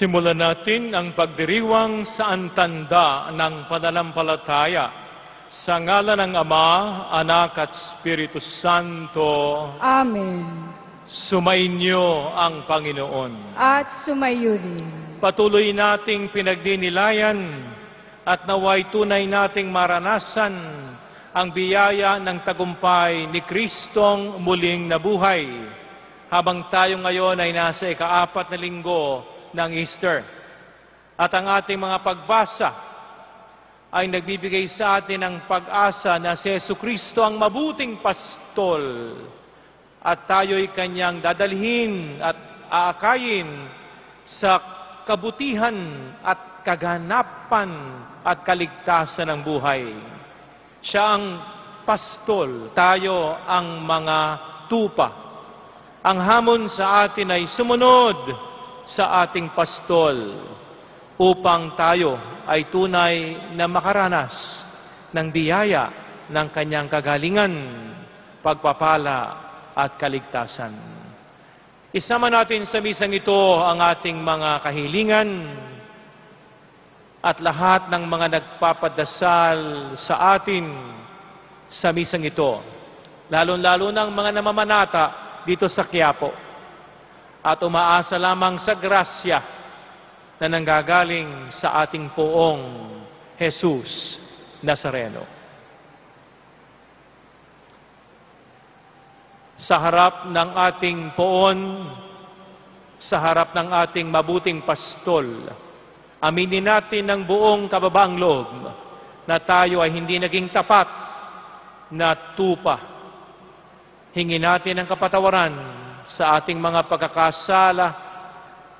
Simulan natin ang pagdiriwang sa antanda ng pananampalataya sa ngalan ng Ama, Anak at Espiritu Santo. Amen. Sumainyo ang Panginoon. At sumayo rin. Patuloy nating pinagdinilayan at naway tunay nating maranasan ang biyaya ng tagumpay ni Kristong muling nabuhay habang tayo ngayon ay nasa ika-4 na linggo ng Easter. At ang ating mga pagbasa ay nagbibigay sa atin ng pag-asa na si Jesucristo ang mabuting pastol at tayo'y kanyang dadalhin at aakayin sa kabutihan at kaganapan at kaligtasan ng buhay. Siya ang pastol, tayo ang mga tupa. Ang hamon sa atin ay sumunod sa ating pastol upang tayo ay tunay na makaranas ng biyaya ng kanyang kagalingan, pagpapala at kaligtasan. Isama natin sa misang ito ang ating mga kahilingan at lahat ng mga nagpapadasal sa atin sa misang ito, lalo-lalo ng mga namamanata dito sa Quiapo. At umaasa lamang sa grasya na nanggagaling sa ating poong Jesus Nazareno. Sa harap ng ating poon, sa harap ng ating mabuting pastol, aminin natin ng buong kababaang loob na tayo ay hindi naging tapat na tupa. Hingin natin ang kapatawaran sa ating mga pagkakasala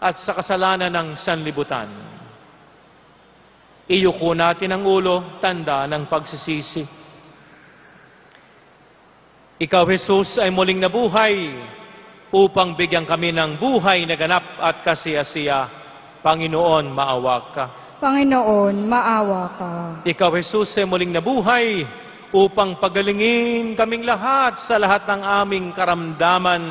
at sa kasalanan ng sanlibutan. Iyuko natin ang ulo, tanda ng pagsisisi. Ikaw, Jesus, ay muling nabuhay upang bigyan kami ng buhay na ganap at kasiyasiya. Panginoon, maawa ka. Panginoon, maawa ka. Ikaw, Jesus, ay muling nabuhay upang pagalingin kaming lahat sa lahat ng aming karamdaman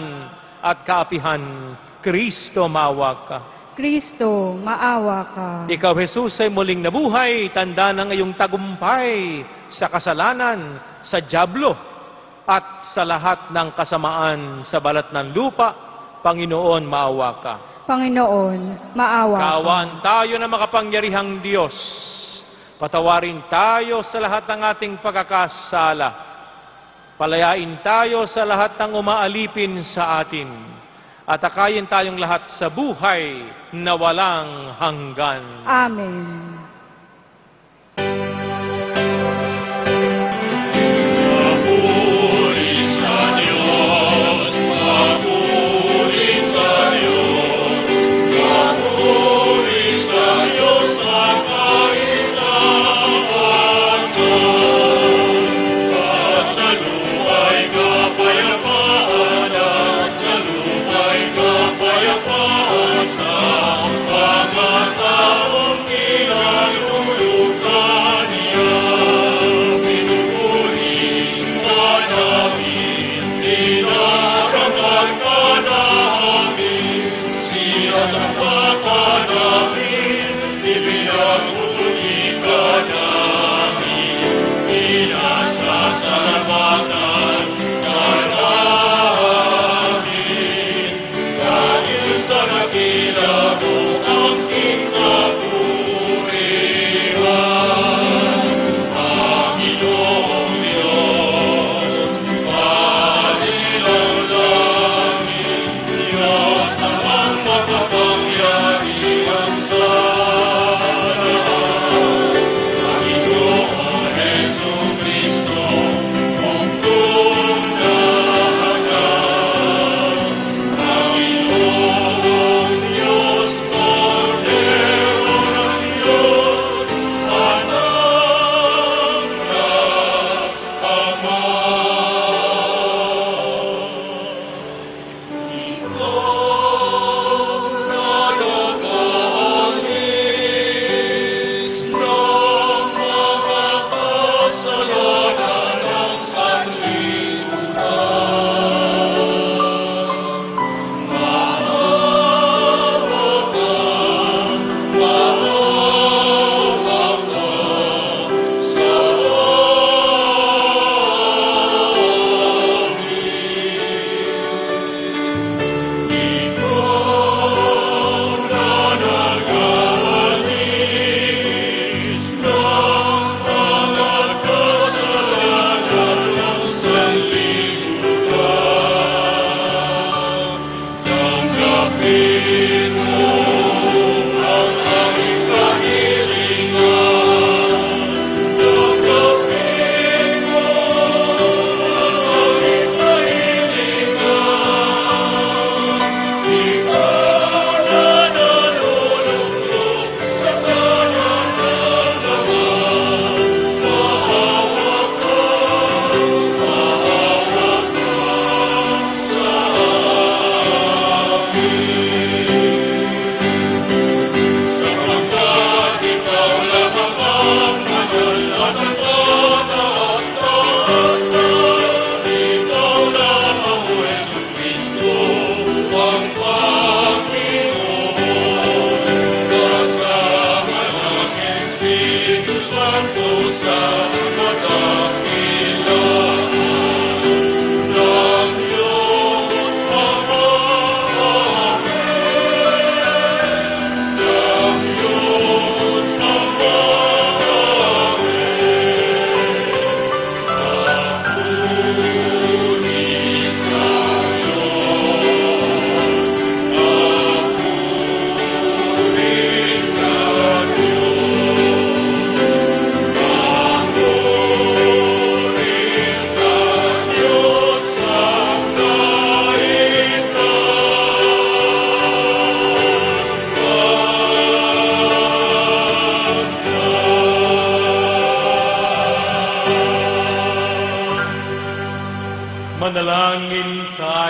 at kaapihan. Kristo, maawa ka. Kristo, maawa ka. Ikaw, Jesus, ay muling nabuhay, tanda ng iyong tagumpay sa kasalanan, sa dyablo, at sa lahat ng kasamaan sa balat ng lupa. Panginoon, maawa ka. Panginoon, maawa ka. Kaawaan tayo na makapangyarihang Diyos. Patawarin tayo sa lahat ng ating pagkakasala. Palayain tayo sa lahat ng umaalipin sa atin. At akayin tayong lahat sa buhay na walang hanggan. Amen. Kapayapaan sa mga taong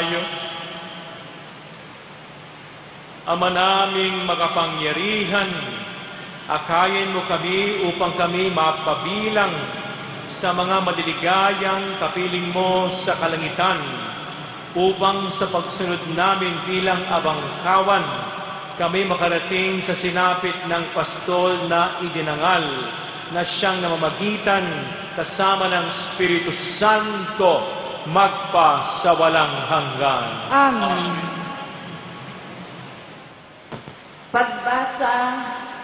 tayo. Ama naming makapangyarihan, akayin mo kami upang kami mapabilang sa mga madiligayang kapiling mo sa kalangitan, upang sa pagsunod namin bilang abangkawan, kami makarating sa sinapit ng pastol na idinangal, na siyang namamagitan kasama ng Espiritu Santo magpa sa walang hanggan. Amen. Pagbasa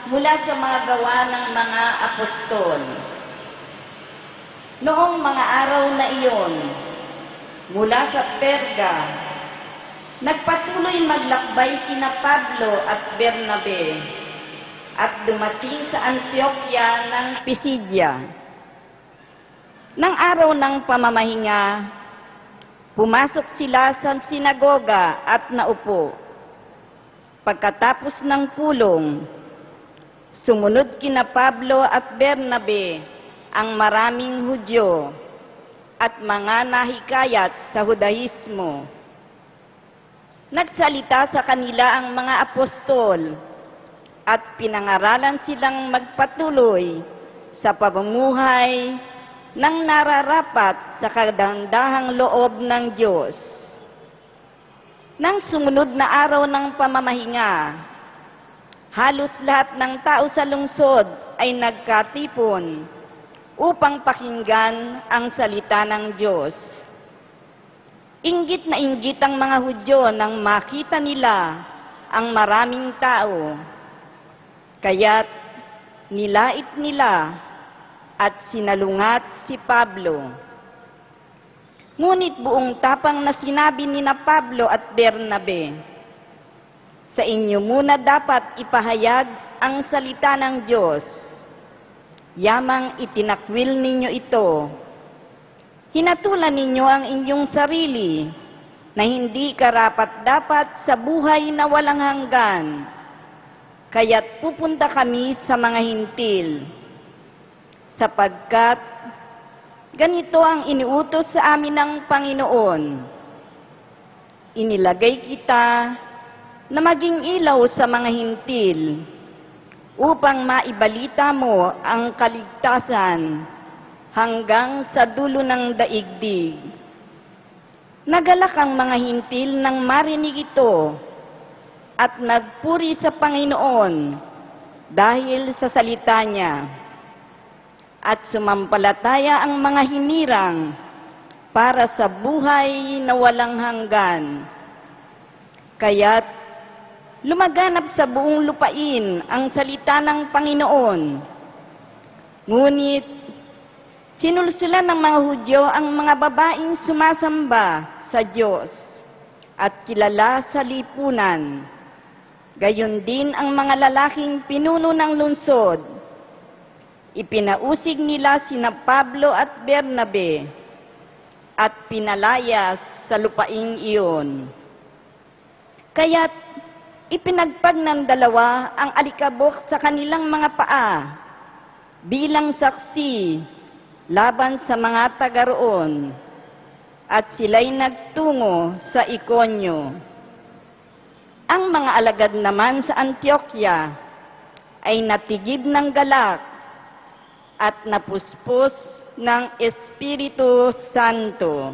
mula sa mga gawa ng mga apostol. Noong mga araw na iyon, mula sa Perga, nagpatuloy maglakbay sina Pablo at Bernabe at dumating sa Antioquia ng Pisidia. Nang araw ng pamamahinga, pumasok sila sa sinagoga at naupo. Pagkatapos ng pulong, sumunod kina Pablo at Bernabe ang maraming Hudyo at mga nahikayat sa Judaismo. Nagsalita sa kanila ang mga apostol at pinangaralan silang magpatuloy sa pamumuhay ng nararapat sa kadandahang loob ng Diyos. Nang sumunod na araw ng pamamahinga, halos lahat ng tao sa lungsod ay nagkatipon upang pakinggan ang salita ng Diyos. Inggit na inggit ang mga Hudyo nang makita nila ang maraming tao. Kaya't nilait nila at sinalungat si Pablo. Ngunit buong tapang na sinabi ni na Pablo at Bernabe, sa inyo muna dapat ipahayag ang salita ng Diyos. Yamang itinakwil ninyo ito. Hinatulan ninyo ang inyong sarili na hindi karapat-dapat sa buhay na walang hanggan. Kaya't pupunta kami sa mga hintil. Sapagkat ganito ang iniutos sa amin ng Panginoon. Inilagay kita na maging ilaw sa mga hintil upang maibalita mo ang kaligtasan hanggang sa dulo ng daigdig. Nagalak ang mga hintil nang marinig ito at nagpuri sa Panginoon dahil sa salita niya. At sumampalataya ang mga hinirang para sa buhay na walang hanggan. Kaya't lumaganap sa buong lupain ang salita ng Panginoon. Ngunit sinulsulan ng mga Hudyo ang mga babaeng sumasamba sa Diyos at kilala sa lipunan. Gayon din ang mga lalaking pinuno ng lungsod. Ipinausig nila sina Pablo at Bernabe at pinalayas sa lupaing iyon. Kaya't ipinagpag ng dalawa ang alikabok sa kanilang mga paa bilang saksi laban sa mga taga-roon, at sila'y nagtungo sa Ikonyo. Ang mga alagad naman sa Antioquia ay natigib ng galak at napuspos ng Espiritu Santo.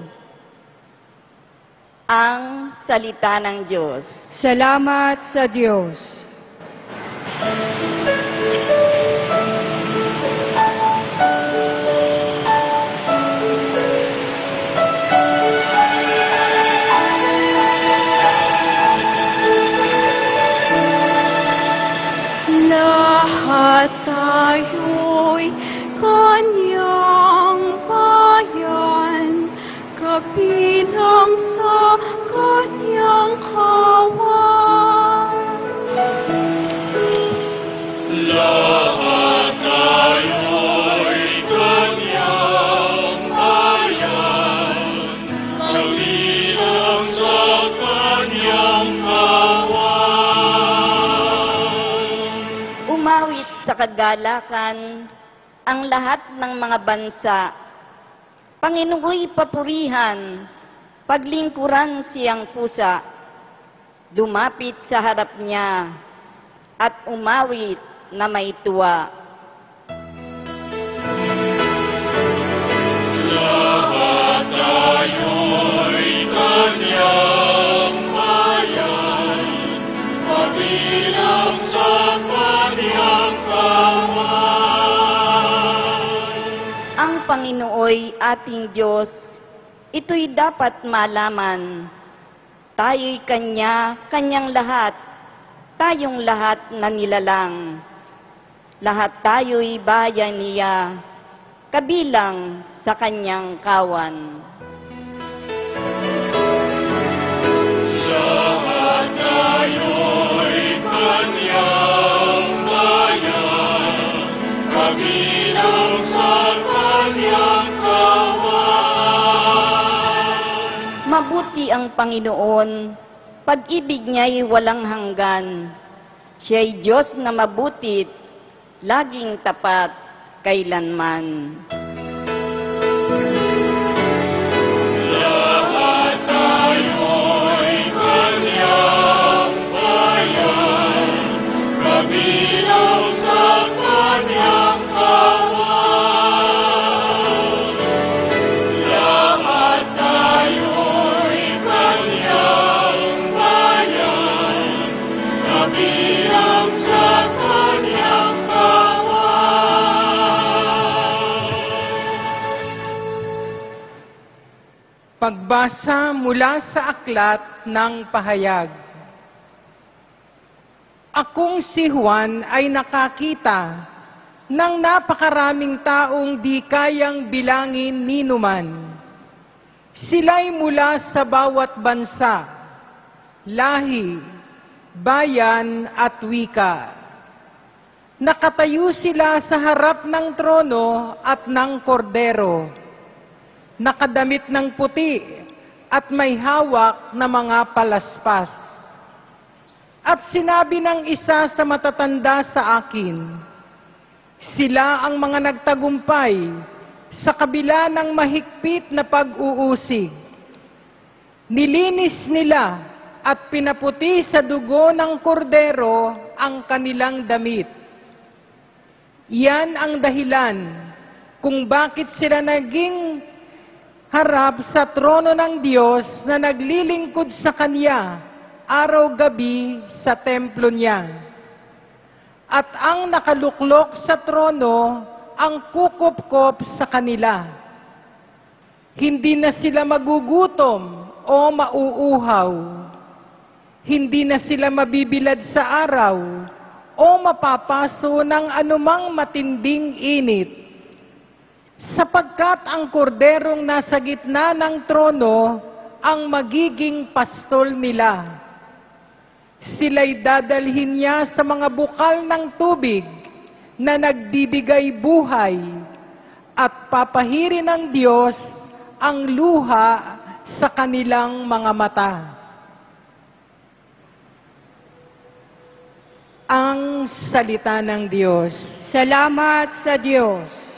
Ang salita ng Diyos. Salamat sa Diyos. Lahat tayo'y kanyang bayan, kabilang sa kanyang kawan. Lahat tayo'y kanyang bayan, kabilang sa kanyang kawan. Umawit sa kagalakan ang lahat ng mga bansa. Panginooy papurihan, paglingkuran siyang pusa, lumapit sa harap niya at umawit na may tuwa. Lahat tayo'y kanyang bayan, kabilang sa kanyang kawan. Ang Panginooy ating Diyos, ito'y dapat malaman. Tayo'y kanyang lahat, tayong lahat na nilalang. Lahat tayo'y bayan niya, kabilang sa kanyang kawan. Lahat tayo'y kanyang bayan, kabilang sa kanyang kawan. Mabuti ang Panginoon, pag-ibig niya'y walang hanggan. Siya'y Diyos na mabutit, laging tapat kailanman. Lahat tayo'y kanyang bayan, kabilang sa kanyang kawan. Lahat tayo'y kanyang bayan, kabilang sa kanyang kawan. Pagbasa mula sa aklat ng pahayag. Akong si Juan ay nakakita ng napakaraming taong di kayang bilangin ninuman. Sila'y mula sa bawat bansa, lahi, bayan at wika. Nakatayo sila sa harap ng trono at ng kordero, nakadamit ng puti at may hawak na mga palaspas. At sinabi ng isa sa matatanda sa akin, sila ang mga nagtagumpay sa kabila ng mahigpit na pag-uusig. Nilinis nila at pinaputi sa dugo ng kordero ang kanilang damit. Iyan ang dahilan kung bakit sila naging harap sa trono ng Diyos na naglilingkod sa Kanya araw-gabi sa templo niya. At ang nakaluklok sa trono ang kukupkop sa kanila. Hindi na sila magugutom o mauuhaw. Hindi na sila mabibilad sa araw o mapapaso ng anumang matinding init. Sapagkat ang korderong nasa gitna ng trono ang magiging pastol nila. Sila'y dadalhin niya sa mga bukal ng tubig na nagbibigay buhay at papahirin ng Diyos ang luha sa kanilang mga mata. Ang salita ng Diyos. Salamat sa Diyos.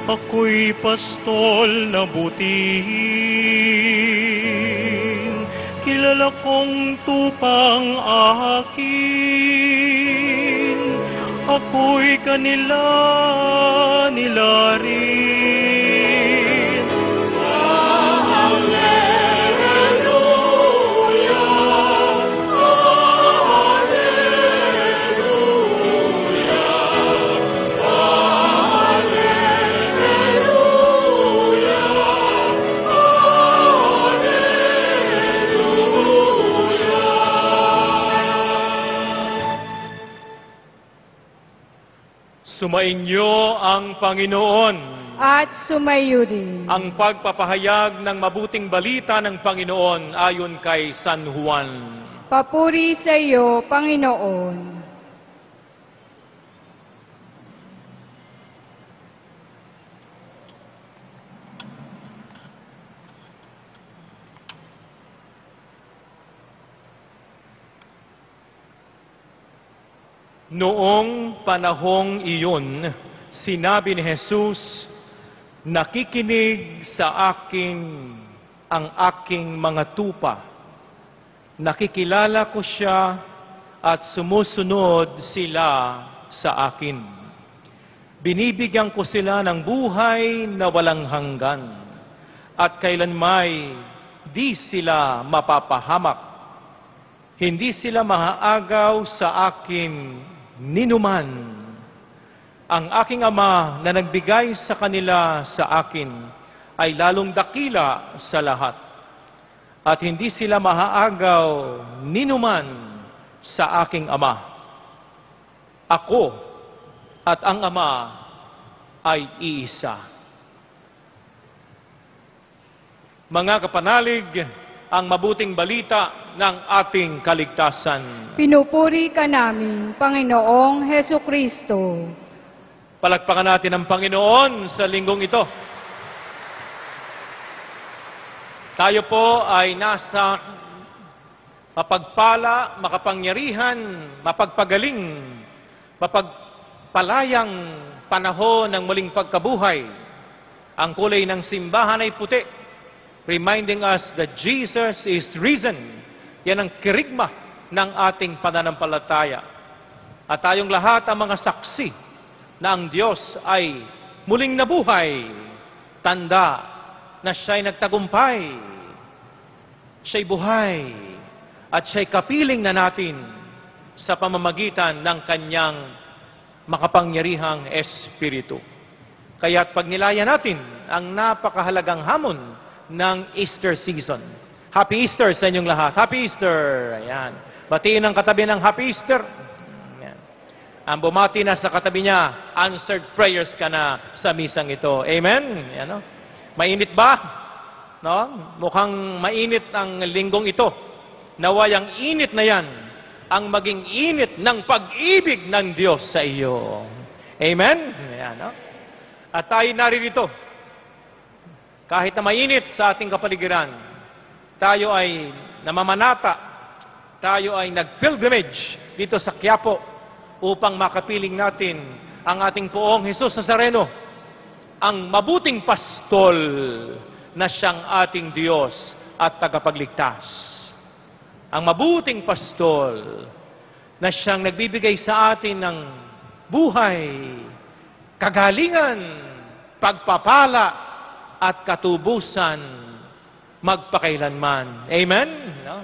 Ako'y pastol na butihin, kilala kong tupang akin. Ako'y kanila nilarin. Sumainyo ang Panginoon. at sumayo rin. Ang pagpapahayag ng mabuting balita ng Panginoon ayon kay San Juan. Papuri sa iyo, Panginoon. Noong panahong iyon, sinabi ni Jesus, nakikinig sa akin ang aking mga tupa. Nakikilala ko siya at sumusunod sila sa akin. Binibigyan ko sila ng buhay na walang hanggan at kailanmay di sila mapapahamak. Hindi sila maaagaw sa akin ninuman. Ang aking Ama na nagbigay sa kanila sa akin ay lalong dakila sa lahat. At hindi sila maaagaw ninuman sa aking Ama. Ako at ang Ama ay iisa. Mga kapanalig, ang mabuting balita ng ating kaligtasan. Pinupuri ka namin, Panginoong Heso Kristo. Palakpakan natin ang Panginoon sa linggong ito. Tayo po ay nasa mapagpala, makapangyarihan, mapagpagaling, mapagpalayang panahon ng muling pagkabuhay. Ang kulay ng simbahan ay puti, reminding us that Jesus is risen. Yan ang kirigma ng ating pananampalataya. At tayong lahat ang mga saksi na ang Diyos ay muling nabuhay. Tanda na siya'y nagtagumpay. Siya'y buhay. At siya'y kapiling na natin sa pamamagitan ng kanyang makapangyarihang Espiritu. Kaya't pag nilaya natin ang napakahalagang hamon ng Easter season. Happy Easter sa inyong lahat. Happy Easter! Ayan. Batiin ang katabi ng Happy Easter. Ayan. Ang bumati na sa katabi niya, answered prayers ka na sa misang ito. Amen? Ayan, no? Mainit ba? No? Mukhang mainit ang linggong ito. Naway ang init na yan ang maging init ng pag-ibig ng Diyos sa iyo. Amen? Ayan, no? At tayo naririto. Kahit na mainit sa ating kapaligiran, tayo ay namamanata, tayo ay nag-pilgrimage dito sa Quiapo upang makapiling natin ang ating poong Jesus Nazareno, ang mabuting pastol na siyang ating Diyos at tagapagligtas. Ang mabuting pastol na siyang nagbibigay sa atin ng buhay, kagalingan, pagpapala at katubusan magpakailanman. Amen? No?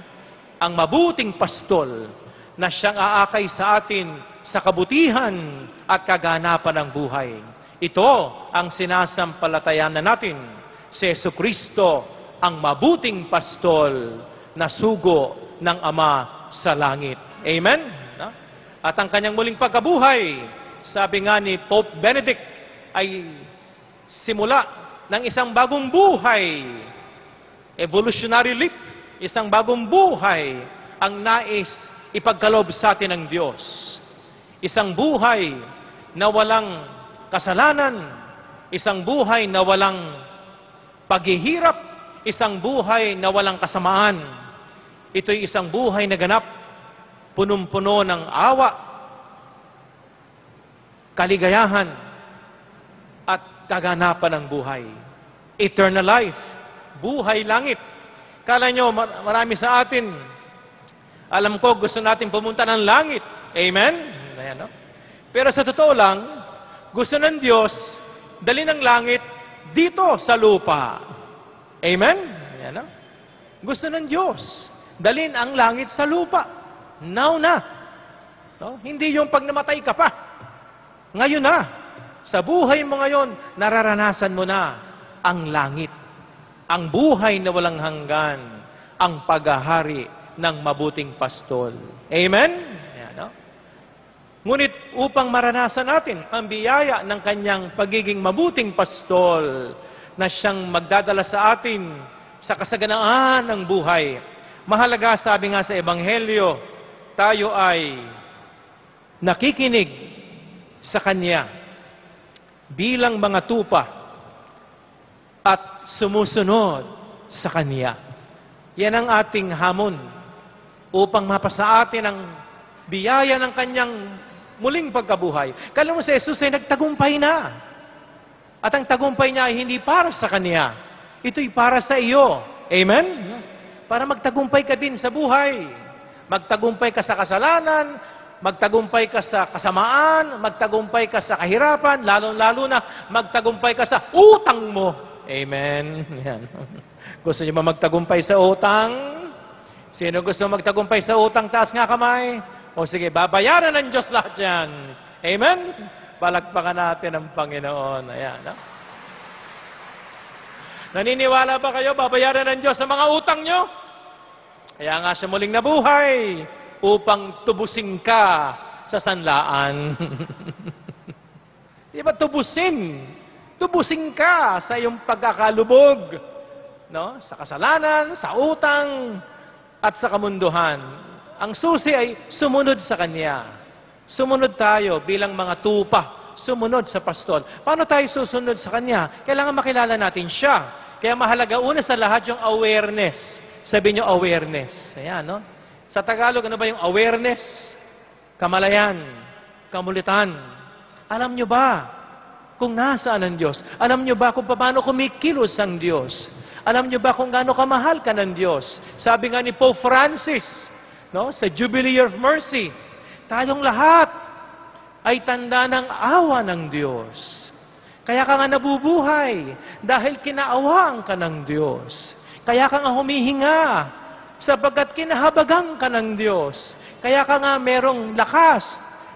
Ang mabuting pastol na siyang aakay sa atin sa kabutihan at kaganapan ng buhay. Ito ang sinasampalatayan na natin. Si Jesucristo, ang mabuting pastol na sugo ng Ama sa langit. Amen? No? At ang kanyang muling pagkabuhay, sabi nga ni Pope Benedict, ay simula ng isang bagong buhay. Evolutionary leap, isang bagong buhay ang nais ipagkaloob sa atin ng Diyos. Isang buhay na walang kasalanan, isang buhay na walang paghihirap, isang buhay na walang kasamaan. Ito'y isang buhay na ganap, punong-puno ng awa, kaligayahan, at kaganapan ng buhay. Eternal life. Buhay langit. Kala nyo, marami sa atin, alam ko, gusto natin pumunta ng langit. Amen? Ayan, no? Pero sa totoo lang, gusto ng Diyos, dali ng langit dito sa lupa. Amen? Ayan, no? Gusto ng Diyos, dalin ang langit sa lupa. Now na. No? Hindi yung pag namatay ka pa. Ngayon na. Sa buhay mo ngayon, nararanasan mo na ang langit. Ang buhay na walang hanggan, ang paghahari ng mabuting pastol. Amen? Ayan, no? Ngunit upang maranasan natin ang biyaya ng kanyang pagiging mabuting pastol na siyang magdadala sa atin sa kasaganaan ng buhay, mahalaga, sabi nga sa Ebanghelyo, tayo ay nakikinig sa Kanya bilang mga tupa at sumusunod sa Kanya. Yan ang ating hamon upang mapasa atin ang biyaya ng Kanyang muling pagkabuhay. Kala mo si Jesus ay nagtagumpay na. At ang tagumpay niya ay hindi para sa Kanya. Ito'y para sa iyo. Amen? Para magtagumpay ka din sa buhay. Magtagumpay ka sa kasalanan, magtagumpay ka sa kasamaan, magtagumpay ka sa kahirapan, lalo-lalo na magtagumpay ka sa utang mo. Amen? Yan. Gusto niyo ba magtagumpay sa utang? Sino gusto magtagumpay sa utang? Taas nga kamay. O sige, babayaran ng Diyos lahat yan. Amen? Palakpakan natin ang Panginoon. Ayan. No? Naniniwala ba kayo, babayaran ng Diyos sa mga utang nyo? Kaya nga siya muling nabuhay upang tubusin ka sa sanlaan. Di ba tubusin? Tubusin ka sa iyong pagkakalubog. No? Sa kasalanan, sa utang, at sa kamunduhan. Ang susi ay sumunod sa Kanya. Sumunod tayo bilang mga tupa. Sumunod sa pastol. Paano tayo susunod sa Kanya? Kailangan makilala natin siya. Kaya mahalaga una sa lahat yung awareness. Sabi niyo awareness. Ayan, no? Sa Tagalog, ano ba yung awareness? Kamalayan. Kamulitan. Alam niyo ba kung nasaan ang Diyos? Alam niyo ba kung paano kumikilos ang Diyos? Alam niyo ba kung gaano kamahal ka ng Diyos? Sabi nga ni Pope Francis, no, sa Jubilee of Mercy, tayong lahat ay tanda ng awa ng Diyos. Kaya ka nga nabubuhay dahil kinaawaan ka ng Diyos. Kaya ka nga humihinga sapagkat kinahabagan ka ng Diyos. Kaya ka nga merong lakas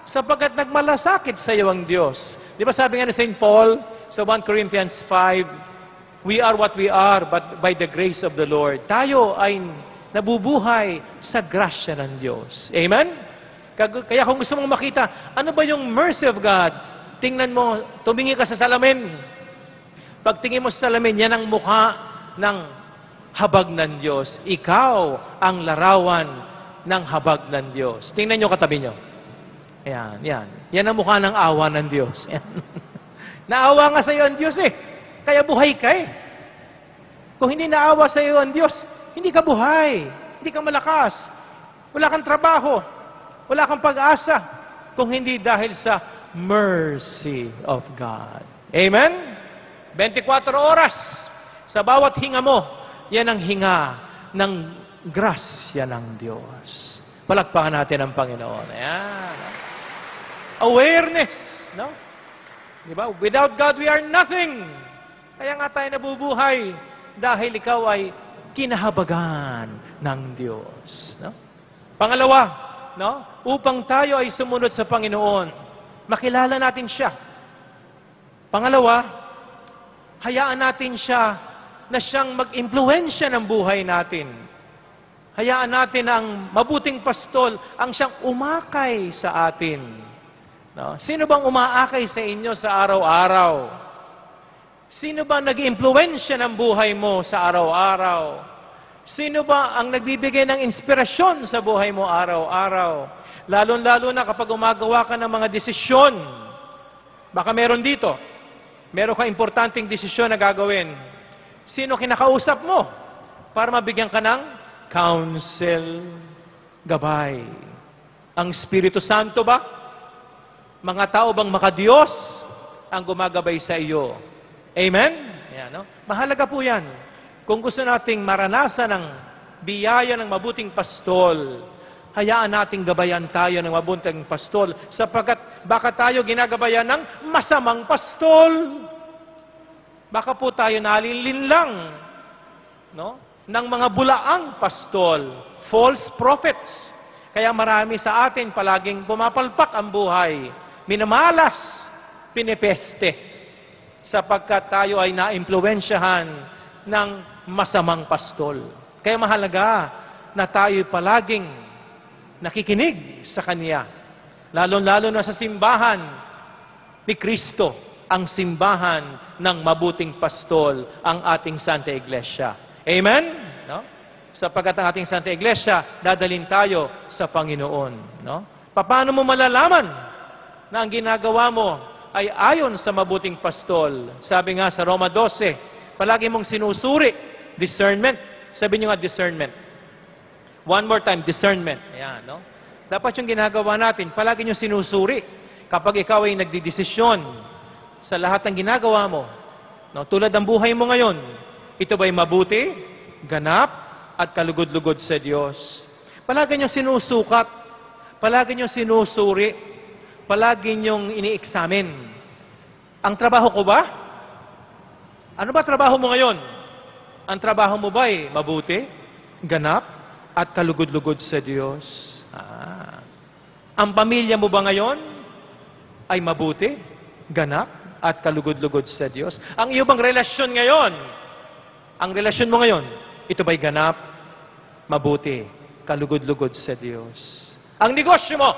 sapagkat nagmalasakit sa iyo ang Diyos. Di ba sabi nga ni St. Paul sa 1 Corinthians 5, we are what we are, but by the grace of the Lord. Tayo ay nabubuhay sa grasya ng Diyos. Amen? Kaya kung gusto mong makita, ano ba yung mercy of God? Tingnan mo, tumingi ka sa salamin. Pag tingin mo sa salamin, yan ang mukha ng habag ng Diyos. Ikaw ang larawan ng habag ng Diyos. Tingnan nyo katabi nyo. Ayan, yan. Yan ang mukha ng awa ng Diyos. Naawa nga sa iyo ang Diyos eh. Kaya buhay ka eh. Kung hindi naawa sa iyo ang Diyos, hindi ka buhay. Hindi ka malakas. Wala kang trabaho. Wala kang pag-asa. Kung hindi dahil sa mercy of God. Amen? 24 oras. Sa bawat hinga mo, yan ang hinga ng grasya ng Diyos. Palakpakan natin ang Panginoon. Ayan. Awareness. No? Diba? Without God, we are nothing. Kaya nga tayo nabubuhay dahil ikaw ay kinahabagan ng Diyos. No? Pangalawa, no? Upang tayo ay sumunod sa Panginoon, makilala natin siya. Pangalawa, hayaan natin siya na siyang mag-impluwensya ng buhay natin. Hayaan natin ang mabuting pastol ang siyang umakay sa atin. No? Sino bang umaakay sa inyo sa araw-araw? Sino ba nag-impluwensya ng buhay mo sa araw-araw? Sino ba ang nagbibigay ng inspirasyon sa buhay mo araw-araw? Lalo-lalo na kapag gumagawa ka ng mga desisyon. Baka meron dito. Meron ka importanteng desisyon na gagawin. Sino kinakausap mo para mabigyan ka ng counsel, gabay? Ang Espiritu Santo ba? Mga tao bang makadiyos ang gumagabay sa iyo? Amen? Ayan, no? Mahalaga po yan. Kung gusto nating maranasan ang biyaya ng mabuting pastol, hayaan nating gabayan tayo ng mabuting pastol sapagkat baka tayo ginagabayan ng masamang pastol. Baka po tayo nalilinlang, no? Ng mga bulaang pastol, false prophets. Kaya marami sa atin palaging pumapalpak ang buhay, minamalas, pinepeste. Sapagkat tayo ay naimpluwensyahan ng masamang pastol. Kaya mahalaga na tayo palaging nakikinig sa Kanya. Lalo-lalo na sa simbahan ni Kristo, ang simbahan ng mabuting pastol, ang ating Santa Iglesia. Amen? No? Sapagkat ang ating Santa Iglesia, dadalhin tayo sa Panginoon. No? Paano mo malalaman na ang ginagawa mo ay ayon sa mabuting pastol? Sabi nga sa Roma 12, palagi mong sinusuri, discernment. Sabi niyo nga, discernment. One more time, discernment. Ayan, no? Dapat yung ginagawa natin, palagi niyo sinusuri. Kapag ikaw ay nagdidesisyon sa lahat ng ginagawa mo, no? Tulad ng buhay mo ngayon, ito ba'y mabuti, ganap, at kalugod-lugod sa Diyos? Palagi niyo sinusukat, palagi niyo sinusuri, palagi niyong ini-examine. Ang trabaho ko ba? Ano ba trabaho mo ngayon? Ang trabaho mo ba ay mabuti, ganap, at kalugod-lugod sa Diyos? Ang pamilya mo ba ngayon ay mabuti, ganap, at kalugod-lugod sa Diyos? Ang iyo bang relasyon ngayon? Ang relasyon mo ngayon, ito ba'y ganap, mabuti, kalugod-lugod sa Diyos? Ang negosyo mo,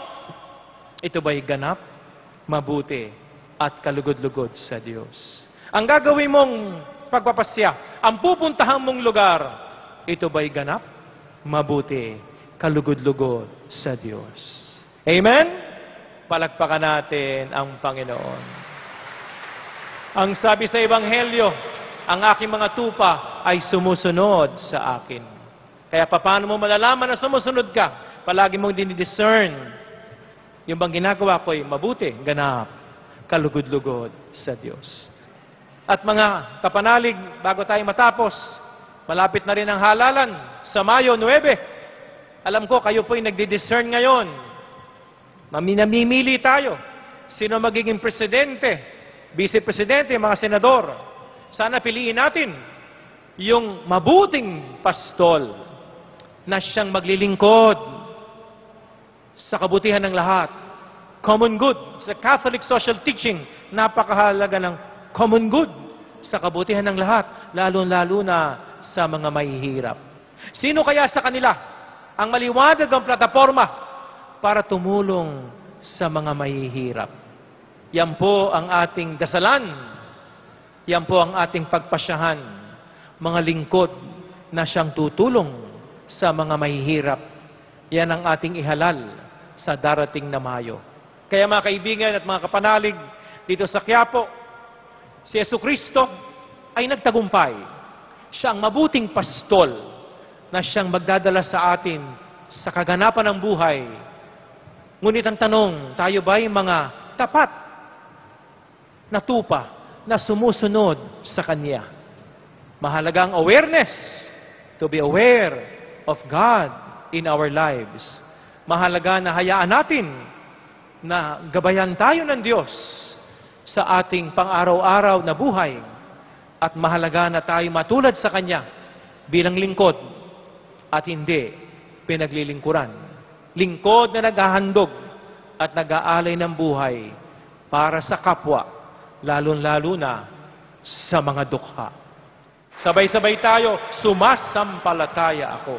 ito ba'y ganap, mabuti, at kalugod-lugod sa Diyos? Ang gagawin mong pagpapasya, ang pupuntahan mong lugar, ito ba'y ganap, mabuti, kalugod-lugod sa Diyos? Amen? Palakpakan natin ang Panginoon. Ang sabi sa Ebanghelyo, ang aking mga tupa ay sumusunod sa akin. Kaya paano mo malalaman na sumusunod ka? Palagi mong dinidiscern. Yung bang ginagawa ko ay mabuti, ganap, kalugod-lugod sa Diyos. At mga kapanalig, bago tayo matapos, malapit na rin ang halalan sa Mayo 9. Alam ko, kayo po ay nagdi-discern ngayon. Namimili tayo. Sino magiging presidente, vice-presidente, mga senador. Sana piliin natin yung mabuting pastol na siyang maglilingkod sa kabutihan ng lahat. Common good. Sa Catholic social teaching, napakahalaga ng common good sa kabutihan ng lahat, lalo-lalo na sa mga mahihirap. Sino kaya sa kanila ang maliwanag ang plataforma para tumulong sa mga mahihirap? Yan po ang ating dasalan. Yan po ang ating pagpasyahan. Mga lingkod na siyang tutulong sa mga mahihirap. Yan ang ating ihalal sa darating na Mayo. Kaya mga kaibigan at mga kapanalig, dito sa Quiapo, si Jesucristo ay nagtagumpay. Siya ang mabuting pastol na siyang magdadala sa atin sa kaganapan ng buhay. Ngunit ang tanong, tayo ba'y mga tapat na tupa na sumusunod sa Kanya? Mahalagang awareness, to be aware of God in our lives. Mahalaga na hayaan natin na gabayan tayo ng Diyos sa ating pang-araw-araw na buhay. At mahalaga na tayo matulad sa Kanya bilang lingkod at hindi pinaglilingkuran. Lingkod na naghahandog at nag-aalay ng buhay para sa kapwa, lalo-lalo na sa mga dukha. Sabay-sabay tayo, sumasampalataya ako.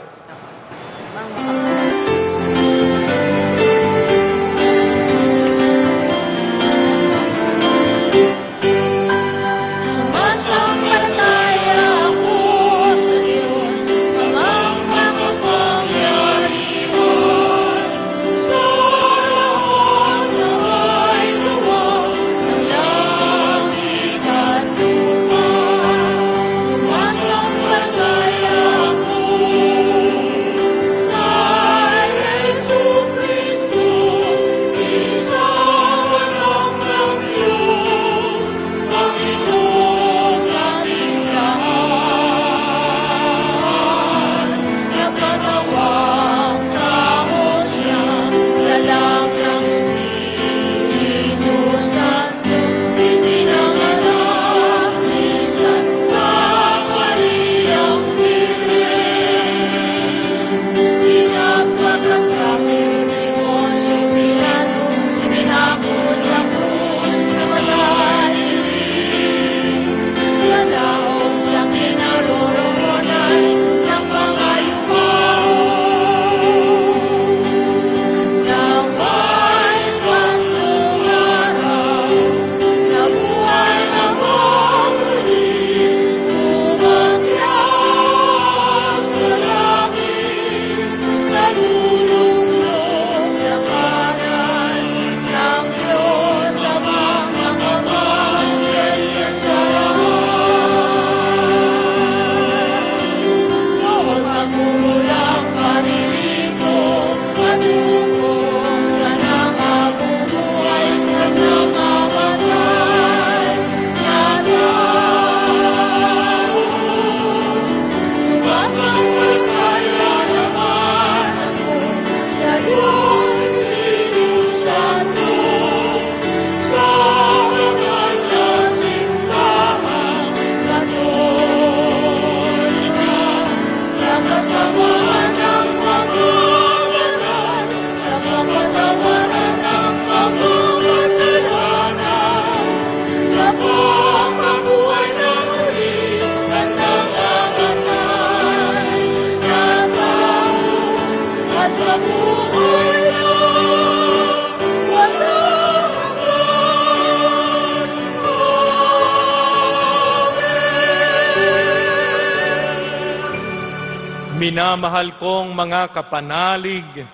Minamahal kong mga kapanalig,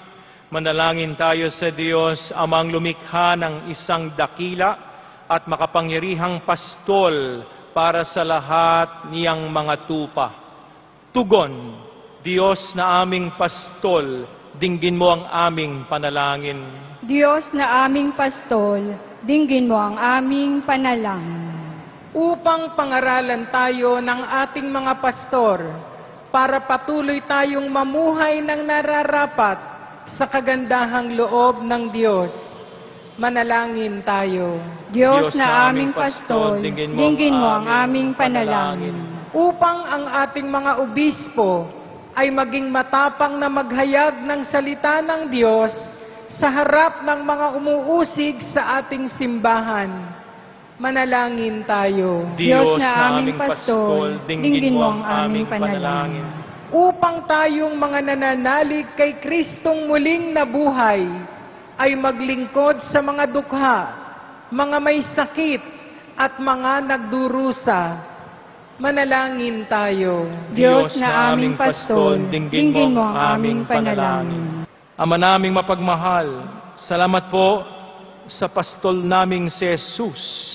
manalangin tayo sa Diyos, Amang lumikha ng isang dakila at makapangyarihang pastol para sa lahat niyang mga tupa. Tugon, Diyos na aming pastol, dinggin mo ang aming panalangin. Diyos na aming pastol, dinggin mo ang aming panalangin. Upang pangaralan tayo ng ating mga pastor, para patuloy tayong mamuhay ng nararapat sa kagandahang loob ng Diyos. Manalangin tayo. Diyos na aming pastol, dinggin mo ang aming panalangin. Upang ang ating mga obispo ay maging matapang na maghayag ng salita ng Diyos sa harap ng mga umuusig sa ating simbahan. Manalangin tayo. Diyos na aming pastol, dinggin mo ang aming panalangin. Upang tayong mga nananalig kay Kristong muling nabuhay, ay maglingkod sa mga dukha, mga may sakit, at mga nagdurusa. Manalangin tayo. Diyos na aming pastol, dinggin mo ang aming panalangin. Ama naming mapagmahal, salamat po sa pastol naming si Jesus.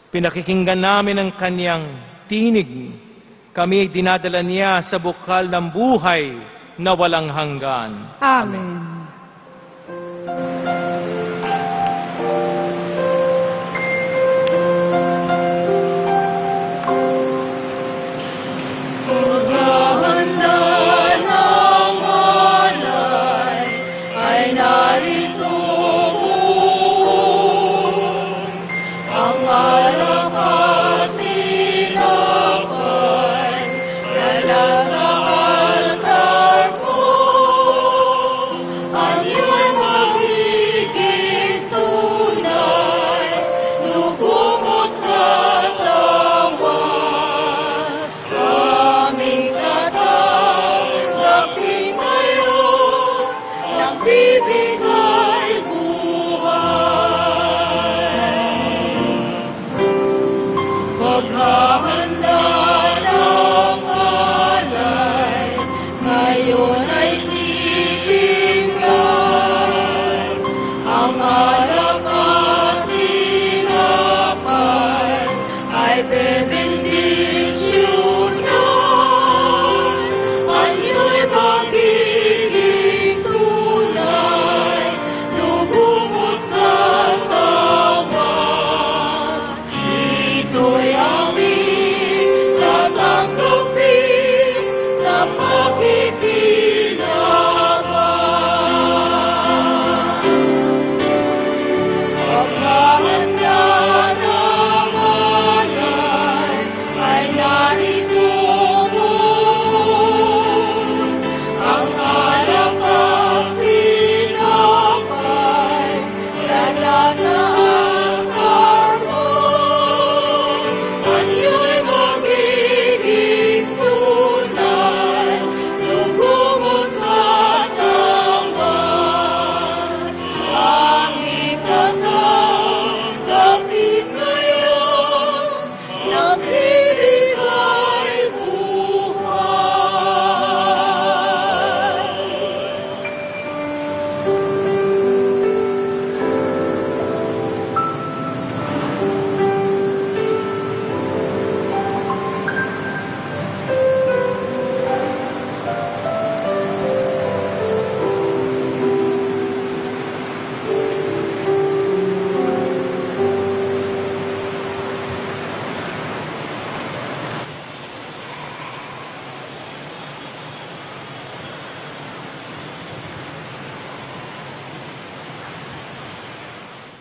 Pinakikinggan namin ang kanyang tinig. Kami dinadala niya sa bukal ng buhay na walang hanggan. Amen.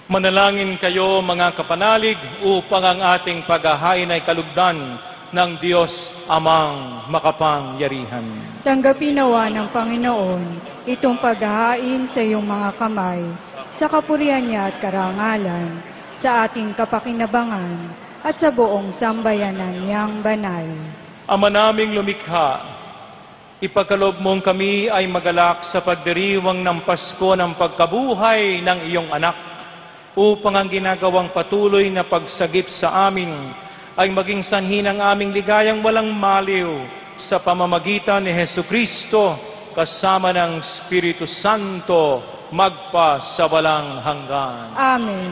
Manalangin kayo mga kapanalig upang ang ating paghahain ay kalugdan ng Diyos Amang makapangyarihan. Tanggapin nawa ng Panginoon itong paghahain sa iyong mga kamay, sa kapurihan niya at karangalan, sa ating kapakinabangan at sa buong sambayanan niyang banal. Ama naming lumikha, ipagkaloob mong kami ay magalak sa pagdiriwang ng Pasko ng pagkabuhay ng iyong anak, upang ang ginagawang patuloy na pagsagip sa amin ay maging sanhi ng aming ligayang walang maliw sa pamamagitan ni Hesu Kristo kasama ng Espiritu Santo magpa sa walang hanggan. Amen.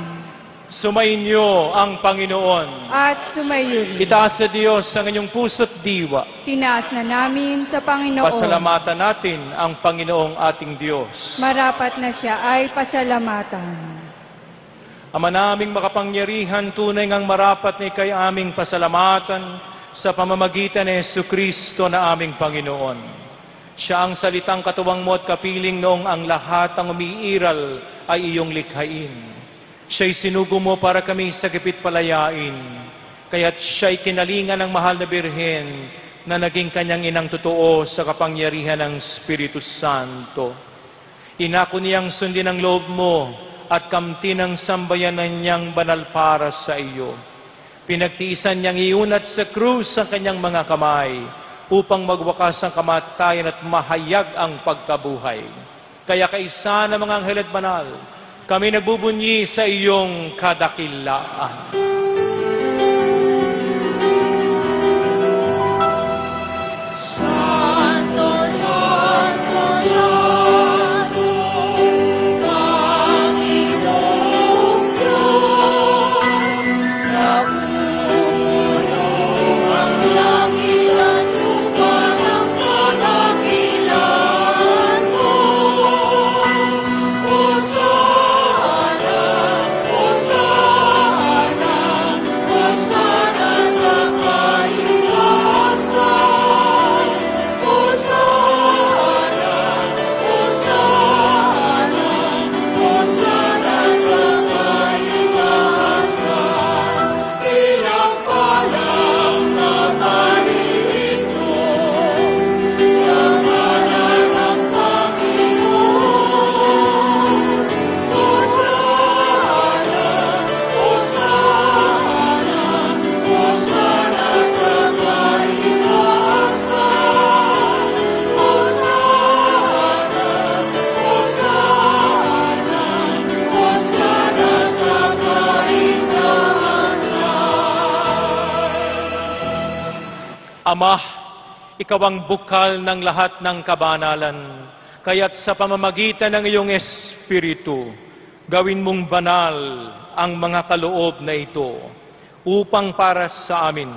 Sumainyo ang Panginoon. At sumayo rin. Itaas sa Diyos ang inyong puso't diwa. Tinaas na namin sa Panginoon. Pasalamatan natin ang Panginoong ating Diyos. Marapat na siya ay pasalamatan. Ama naming makapangyarihan, tunay ngang marapat na ikay aming pasalamatan sa pamamagitan ni Hesu Kristo na aming Panginoon. Siya ang salitang katuwang mo at kapiling noong ang lahat ang umiiral ay iyong likhain. Siya'y sinugo mo para kami sa gipit palayain, kaya't siya'y kinalingan ng mahal na Birhen na naging kanyang inang totoo sa kapangyarihan ng Espiritu Santo. Inako niyang sundin ang loob mo at kamtin ang sambayanan niyang banal para sa iyo. Pinagtiisan niyang iunat sa krus ang kanyang mga kamay upang magwakas ang kamatayan at mahayag ang pagkabuhay. Kaya kaisa ng mga anghel at banal, kami nagbubunyi sa iyong kadakilaan. Ama, ikaw ang bukal ng lahat ng kabanalan, kaya't sa pamamagitan ng iyong Espiritu, gawin mong banal ang mga kaloob na ito, upang para sa amin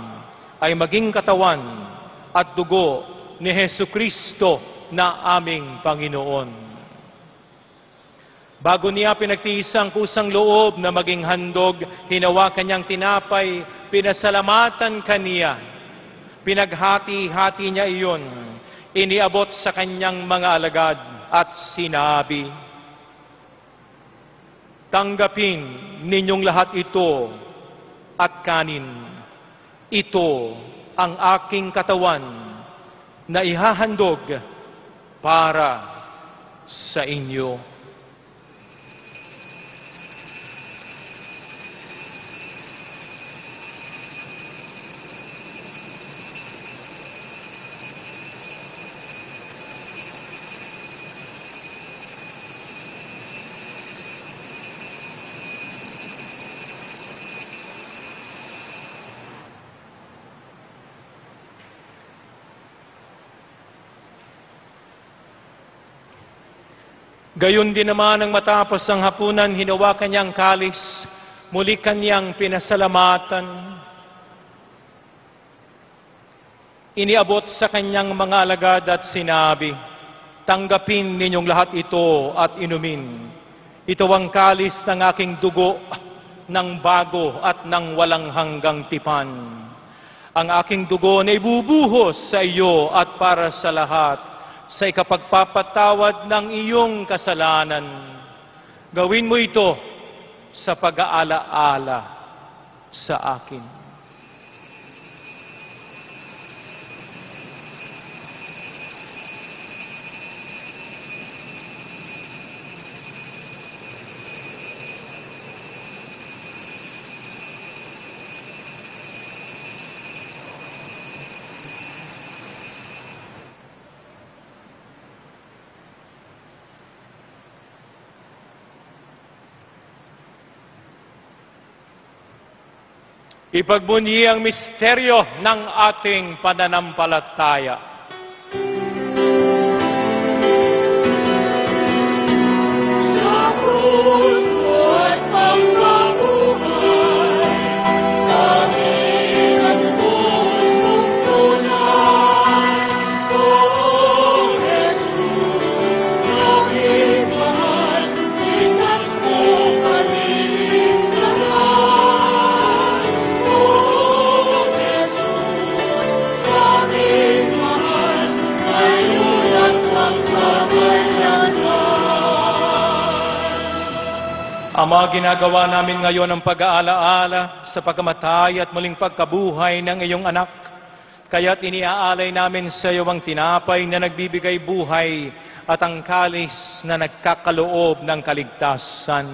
ay maging katawan at dugo ni Hesu Kristo na aming Panginoon. Bago niya pinagtiis ang kusang loob na maging handog, hinawakan niyang tinapay, pinasalamatan kaniya. Pinaghati-hati niya iyon, iniabot sa kanyang mga alagad at sinabi, "Tanggapin ninyong lahat ito at kanin. Ito ang aking katawan na ihahandog para sa inyo." Gayon din naman ang matapos ang hapunan, hinawakan niyang kalis, muli kanyang pinasalamatan. Iniabot sa kanyang mga alagad at sinabi, "Tanggapin ninyong lahat ito at inumin. Ito ang kalis ng aking dugo, ng bago at ng walang hanggang tipan. Ang aking dugo na ibubuhos sa iyo at para sa lahat, sa ikapagpapatawad ng iyong kasalanan. Gawin mo ito sa pag-aala-ala sa akin." Ipagbunyi ang misteryo ng ating pananampalataya. Ama, ginagawa namin ngayon ang pag-aalaala sa pagkamatay at muling pagkabuhay ng iyong anak. Kaya't iniaalay namin sa iyo ang tinapay na nagbibigay buhay at ang kalis na nagkakaloob ng kaligtasan.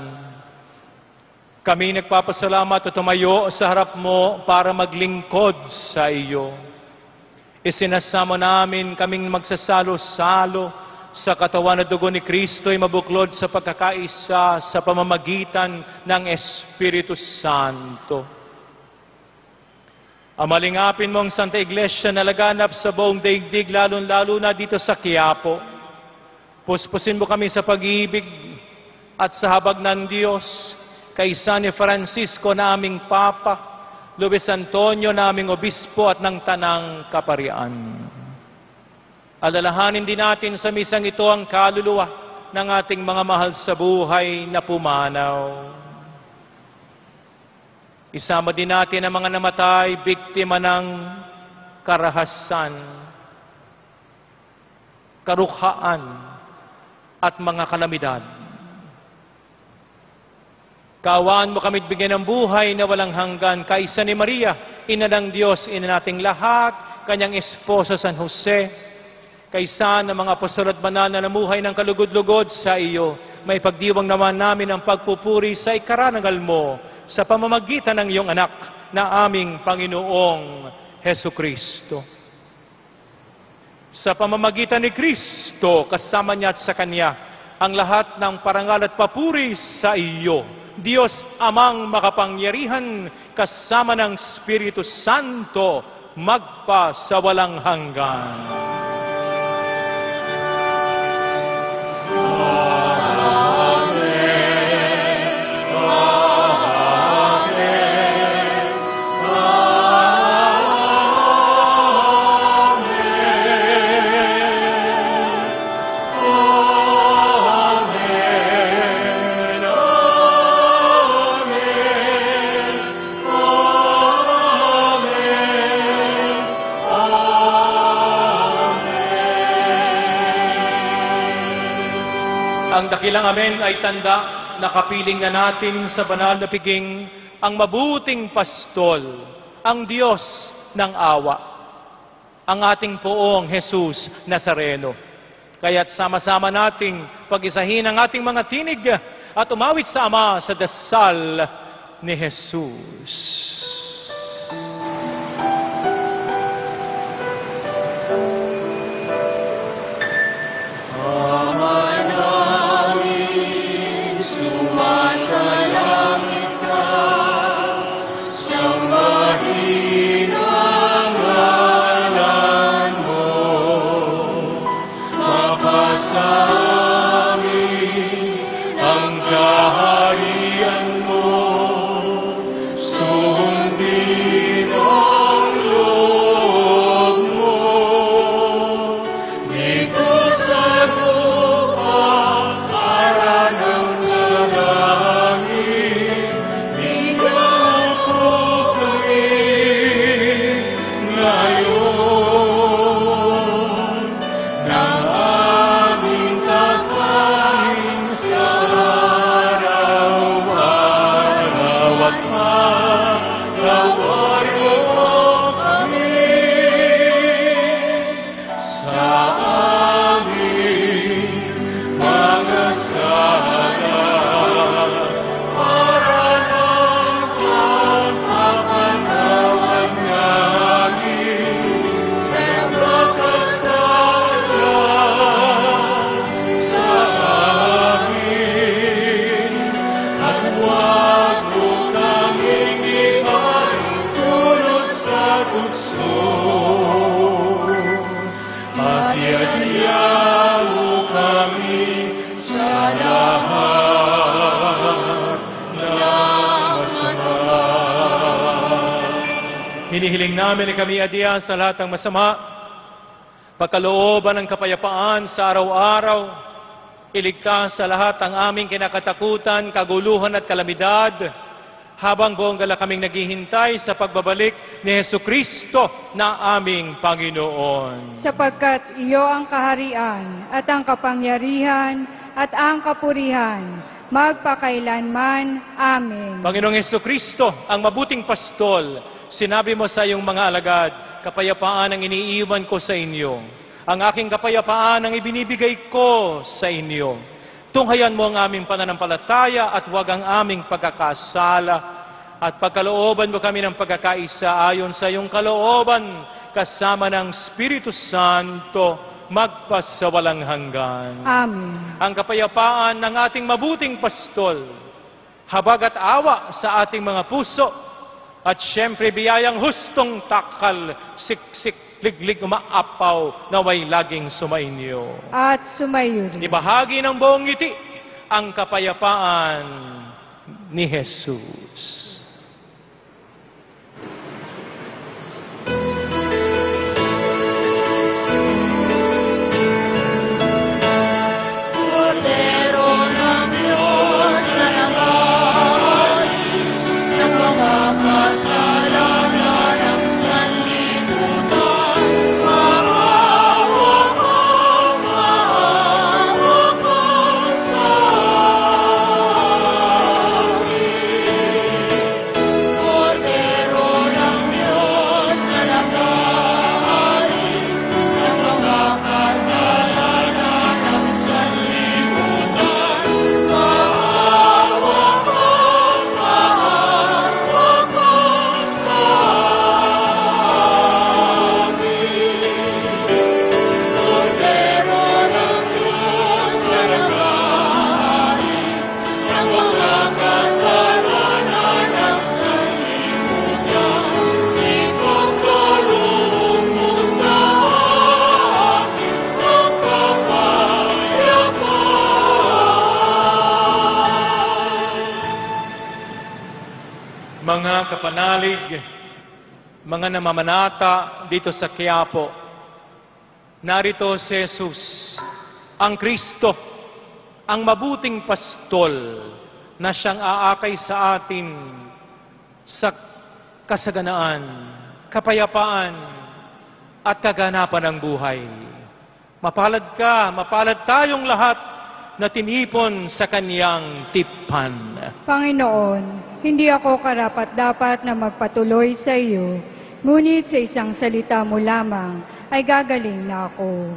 Kami nagpapasalamat at tumayo sa harap mo para maglingkod sa iyo. Isinasamo namin kaming magsasalo-salo sa katawan at dugo ni Kristo ay mabuklod sa pagkakaisa sa pamamagitan ng Espiritu Santo. Amalingapin mo ang Santa Iglesia na laganap sa buong daigdig, lalo na dito sa Quiapo. Puspusin mo kami sa pag-ibig at sa habag ng Diyos, kay San Francisco na aming Papa, Luis Antonio na aming Obispo at ng Tanang Kaparian. Alalahanin din natin sa misang ito ang kaluluwa ng ating mga mahal sa buhay na pumanaw. Isama din natin ang mga namatay, biktima ng karahasan, karukhaan, at mga kalamidad. Kaawaan mo kami't bigyan ng buhay na walang hanggan, kaisa ni Maria, ina ng Diyos, ina nating lahat, kanyang esposo San Jose, kaysa ng mga apostol at banal na namuhay ng kalugod-lugod sa iyo, may pagdiwang naman namin ang pagpupuri sa ikarangal mo sa pamamagitan ng iyong anak na aming Panginoong Hesu Kristo. Sa pamamagitan ni Kristo, kasama niya at sa Kanya, ang lahat ng parangal at papuri sa iyo, Diyos Amang makapangyarihan, kasama ng Espiritu Santo, magpa sa walang hanggan. Ang dakilang amen ay tanda na kapiling na natin sa banal na piging ang mabuting pastol, ang Diyos ng awa, ang ating poong Jesus Nazareno. Kaya't sama-sama nating pag-isahin ang ating mga tinig at umawit sa Ama sa dasal ni Jesus. Dito sa lupa, para ng sana. hinihiling namin na kami adya sa lahat ng masama, pagkalooban ng kapayapaan sa araw-araw, iligtas sa lahat ang aming kinakatakutan, kaguluhan at kalamidad, habang buong gala kaming naghihintay sa pagbabalik ni Jesucristo na aming Panginoon. Sapagkat iyo ang kaharian at ang kapangyarihan at ang kapurihan, magpakailanman. Amen. Panginoong Jesucristo, ang mabuting pastol, sinabi mo sa iyong mga alagad, kapayapaan ang iniiwan ko sa inyo. Ang aking kapayapaan ang ibinibigay ko sa inyo. Tunghayan mo ang aming pananampalataya at huwag ang aming pagkakasala. At pagkalooban mo kami ng pagkakaisa ayon sa iyong kalooban, kasama ng Espiritu Santo, magpasawalang hanggan. Amen. Ang kapayapaan ng ating mabuting pastol, habag at awa sa ating mga puso, at siyempre biyayang hustong takal, siksik, liglig, umaapaw, naway laging sumainyo. At sumayo rin. Ibahagi ng buong ngiti ang kapayapaan ni Jesus. Mga kapanalig, mga namamanata dito sa Quiapo, narito si Jesus, ang Kristo, ang mabuting pastol na siyang aakay sa atin sa kasaganaan, kapayapaan at kaganapan ng buhay. Mapalad ka, mapalad tayong lahat na tinipon sa Kaniyang tipan. Panginoon, hindi ako karapat-dapat na magpatuloy sa iyo, ngunit sa isang salita mo lamang ay gagaling na ako.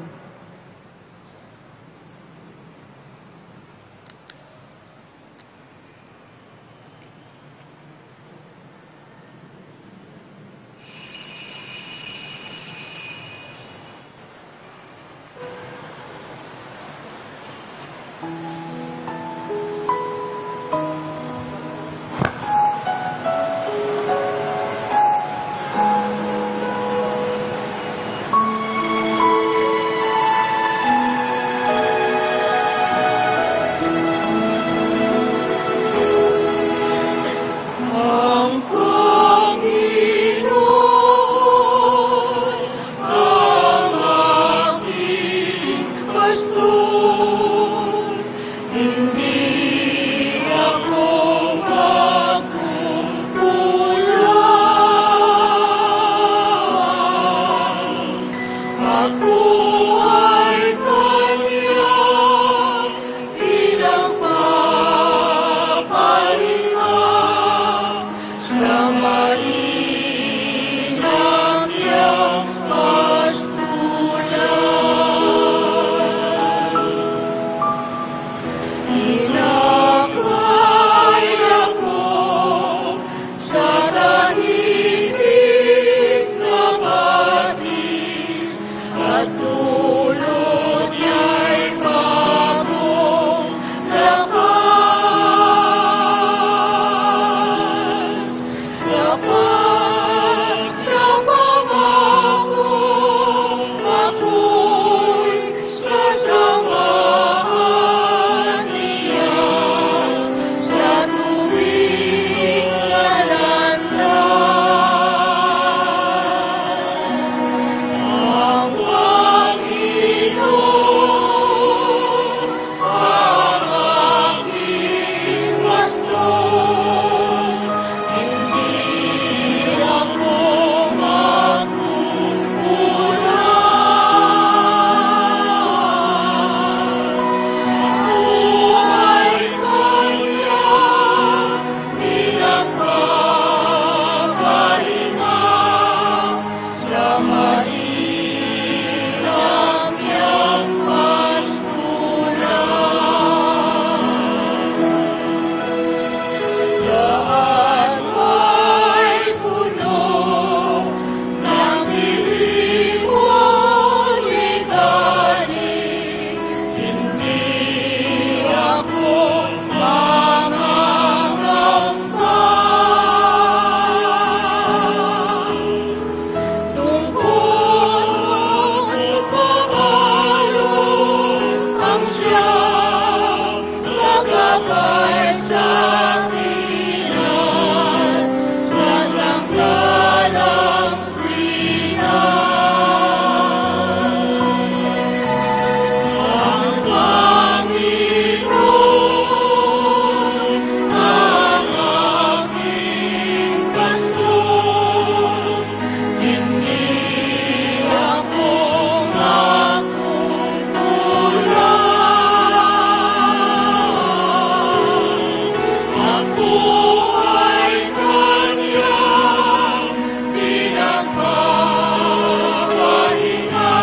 buhay kanyang pinagpapahinga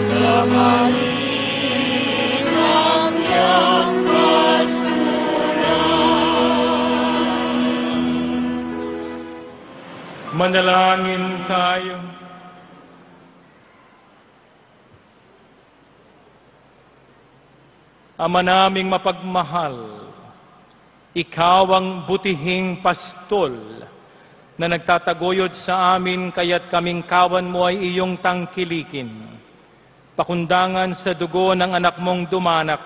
sa kalinang niyang pastulan. Manalangin tayo. Ama naming mapagmahal, Ikaw ang butihing pastol na nagtataguyod sa amin, kaya't kaming kawan mo ay iyong tangkilikin. Pakundangan sa dugo ng anak mong dumanak,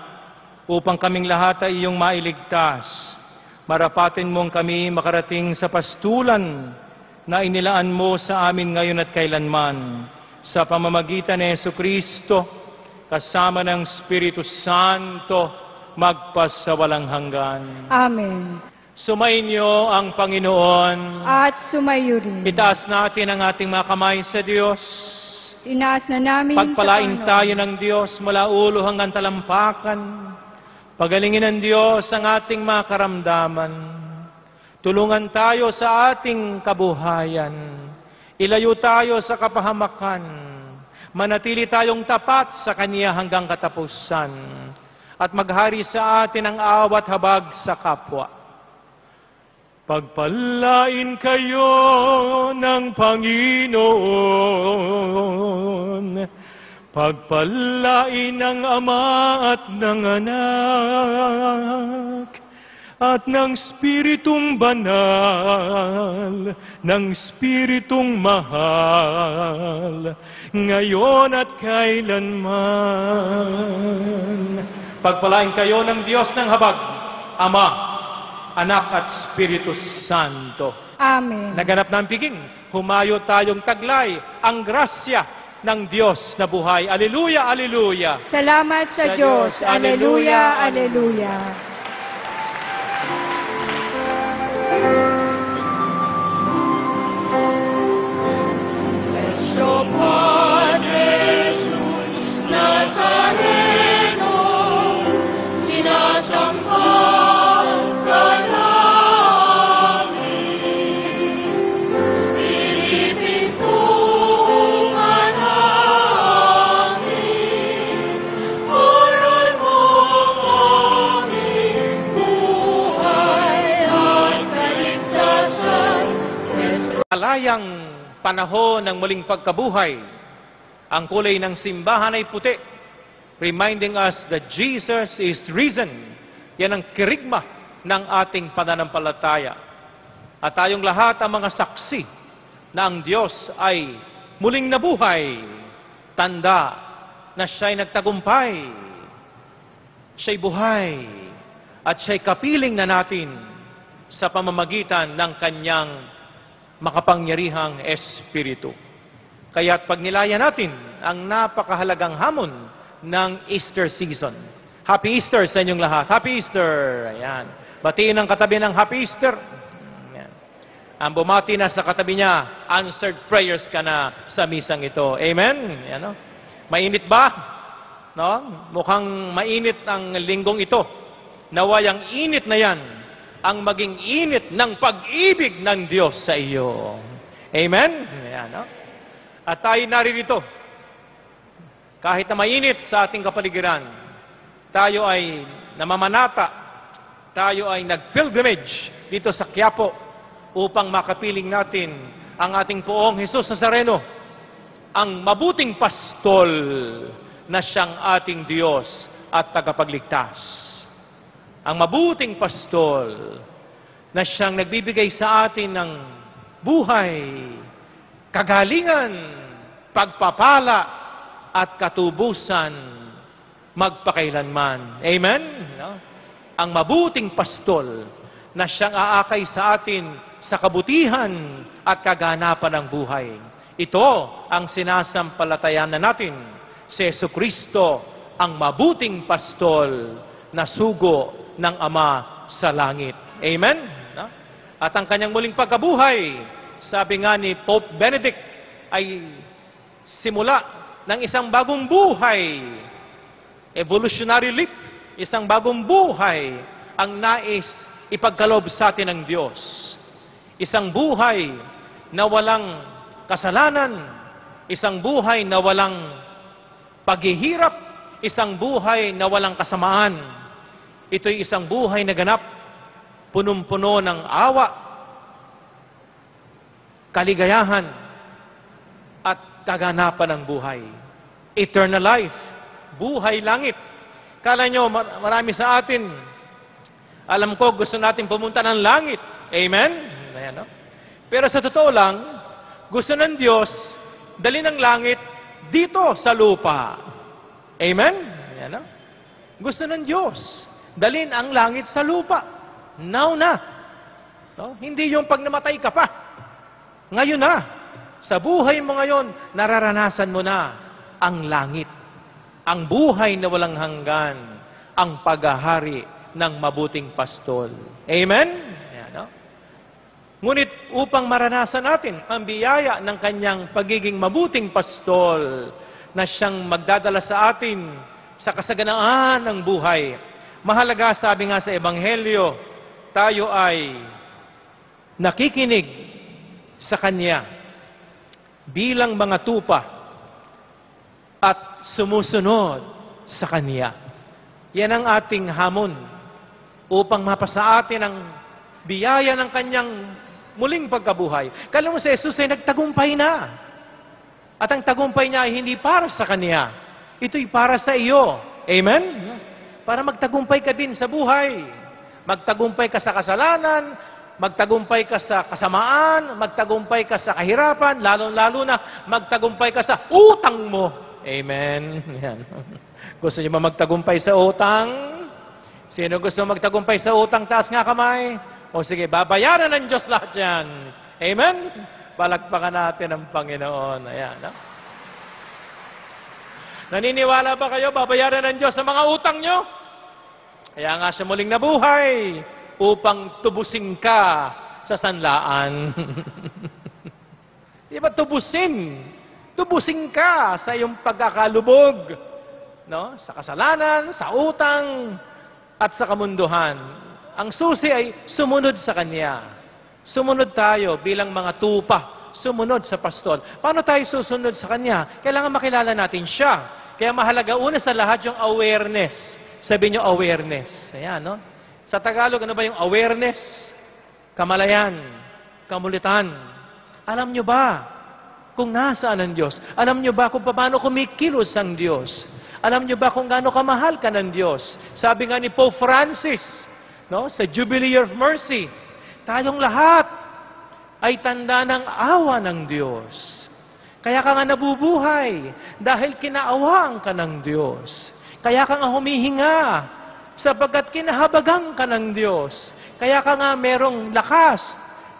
upang kaming lahat ay iyong mailigtas. Marapatin mong kami makarating sa pastulan na inilaan mo sa amin ngayon at kailanman. Sa pamamagitan ni Jesucristo, kasama ng Espiritu Santo, magpasawalang hanggan. Amen. Sumainyo ang Panginoon. At sumayo rin. Itaas natin ang ating mga kamay sa Diyos. Inaas na namin Pagpalain sa Panginoon. tayo ng Diyos mula ulo hanggang talampakan. Pagalingin ng Diyos ang ating mga karamdaman. Tulungan tayo sa ating kabuhayan. Ilayo tayo sa kapahamakan. Manatili tayong tapat sa Kanya hanggang katapusan. At maghari sa atin ang awat habag sa kapwa. Pagpalain kayo ng Panginoon. Pagpalain ng Ama at ng Anak. At ng Espiritong Banal, ng Espiritong Mahal, ngayon at kailanman. Pagpalain kayo ng Diyos ng habag, Ama, Anak at Espiritu Santo. Amen. Naganap ng piging, humayo tayong taglay ang grasya ng Diyos na buhay. Aleluya, aleluya. Salamat sa Diyos. Aleluya, aleluya. Malayang panahon ng muling pagkabuhay, ang kulay ng simbahan ay puti, reminding us that Jesus is risen. Yan ang kirigma ng ating pananampalataya. At tayong lahat ang mga saksi na ang Diyos ay muling nabuhay. Tanda na siya'y nagtagumpay, siya'y buhay, at siya'y kapiling na natin sa pamamagitan ng Kanyang makapangyarihang Espiritu. Kaya't pag nilaya natin ang napakahalagang hamon ng Easter season. Happy Easter sa inyong lahat. Happy Easter! Ayan. Batiin ang katabi ng Happy Easter. Ayan. Ang bumati na sa katabi niya, answered prayers ka na sa misang ito. Amen? Ayan, no? Mainit ba? No? Mukhang mainit ang linggong ito. Naway ang init na yan ang maging init ng pag-ibig ng Diyos sa iyo. Amen? Ayan, no? At tayo naririto, kahit na mainit sa ating kapaligiran, tayo ay namamanata, tayo ay nag-pilgrimage dito sa Quiapo upang makapiling natin ang ating poong Jesus Nazareno, ang mabuting pastol na siyang ating Diyos at tagapagligtas. Ang mabuting pastol na siyang nagbibigay sa atin ng buhay, kagalingan, pagpapala, at katubusan magpakailanman. Amen? No? Ang mabuting pastol na siyang aakay sa atin sa kabutihan at kaganapan ng buhay. Ito ang sinasampalatayan na natin. Si Jesucristo, ang mabuting pastol na sugo ng Ama sa langit. Amen? No? At ang kanyang muling pagkabuhay, sabi nga ni Pope Benedict, ay simula ng isang bagong buhay. Evolutionary leap, isang bagong buhay ang nais ipagkaloob sa atin ng Diyos. Isang buhay na walang kasalanan, isang buhay na walang paghihirap, isang buhay na walang kasamaan. Ito'y isang buhay na ganap, punong-puno ng awa, kaligayahan, at kaganapan ng buhay. Eternal life, buhay langit. Kala nyo, marami sa atin, alam ko, gusto natin pumunta ng langit. Amen? Ayan, no? Pero sa totoo lang, gusto ng Diyos, dali ng langit dito sa lupa. Amen? Ayan, no? Gusto ng Diyos, dalhin ang langit sa lupa. Now na. No? Hindi yung pag namatay ka pa. Ngayon na. Sa buhay mo ngayon, nararanasan mo na ang langit. Ang buhay na walang hanggan. Ang paghahari ng mabuting pastol. Amen? Ayan, no? Ngunit upang maranasan natin ang biyaya ng kanyang pagiging mabuting pastol na siyang magdadala sa atin sa kasaganaan ng buhay, mahalaga, sabi nga sa Ebanghelyo, tayo ay nakikinig sa Kanya bilang mga tupa at sumusunod sa Kanya. Yan ang ating hamon upang mapasa atin ang biyaya ng Kanyang muling pagkabuhay. Kala mo si Jesus ay nagtagumpay na. At ang tagumpay niya ay hindi para sa Kanya. Ito'y para sa iyo. Amen? Para magtagumpay ka din sa buhay. Magtagumpay ka sa kasalanan, magtagumpay ka sa kasamaan, magtagumpay ka sa kahirapan, lalo-lalo na magtagumpay ka sa utang mo. Amen? Yan. Gusto niyo ba magtagumpay sa utang? Sino gusto magtagumpay sa utang? Taas nga kamay. O sige, babayaran ng Diyos lahat yan. Amen? Palakpakan natin ang Panginoon. Ayan. No? Naniniwala ba kayo, babayaran ng Diyos sa mga utang nyo? Kaya nga siya muling nabuhay upang tubusin ka sa sanlaan. Di ba tubusin? Tubusin ka sa iyong pagkakalubog. No? Sa kasalanan, sa utang, at sa kamunduhan. Ang susi ay sumunod sa Kanya. Sumunod tayo bilang mga tupa. Sumunod sa pastol. Paano tayo susunod sa Kanya? Kailangan makilala natin siya. Kaya mahalaga una sa lahat yung awareness. Sabi nyo awareness. Ayan, no? Sa Tagalog, ano ba yung awareness? Kamalayan. Kamulitan. Alam nyo ba kung nasaan ang Diyos? Alam nyo ba kung paano kumikilos ang Diyos? Alam nyo ba kung gaano kamahal ka ng Diyos? Sabi nga ni Pope Francis, no, sa Jubilee of Mercy, tayong lahat ay tanda ng awa ng Diyos. Kaya ka nga nabubuhay dahil kinaawaan ka ng Diyos. Kaya ka nga humihinga sapagkat kinahabagan ka ng Diyos. Kaya ka nga merong lakas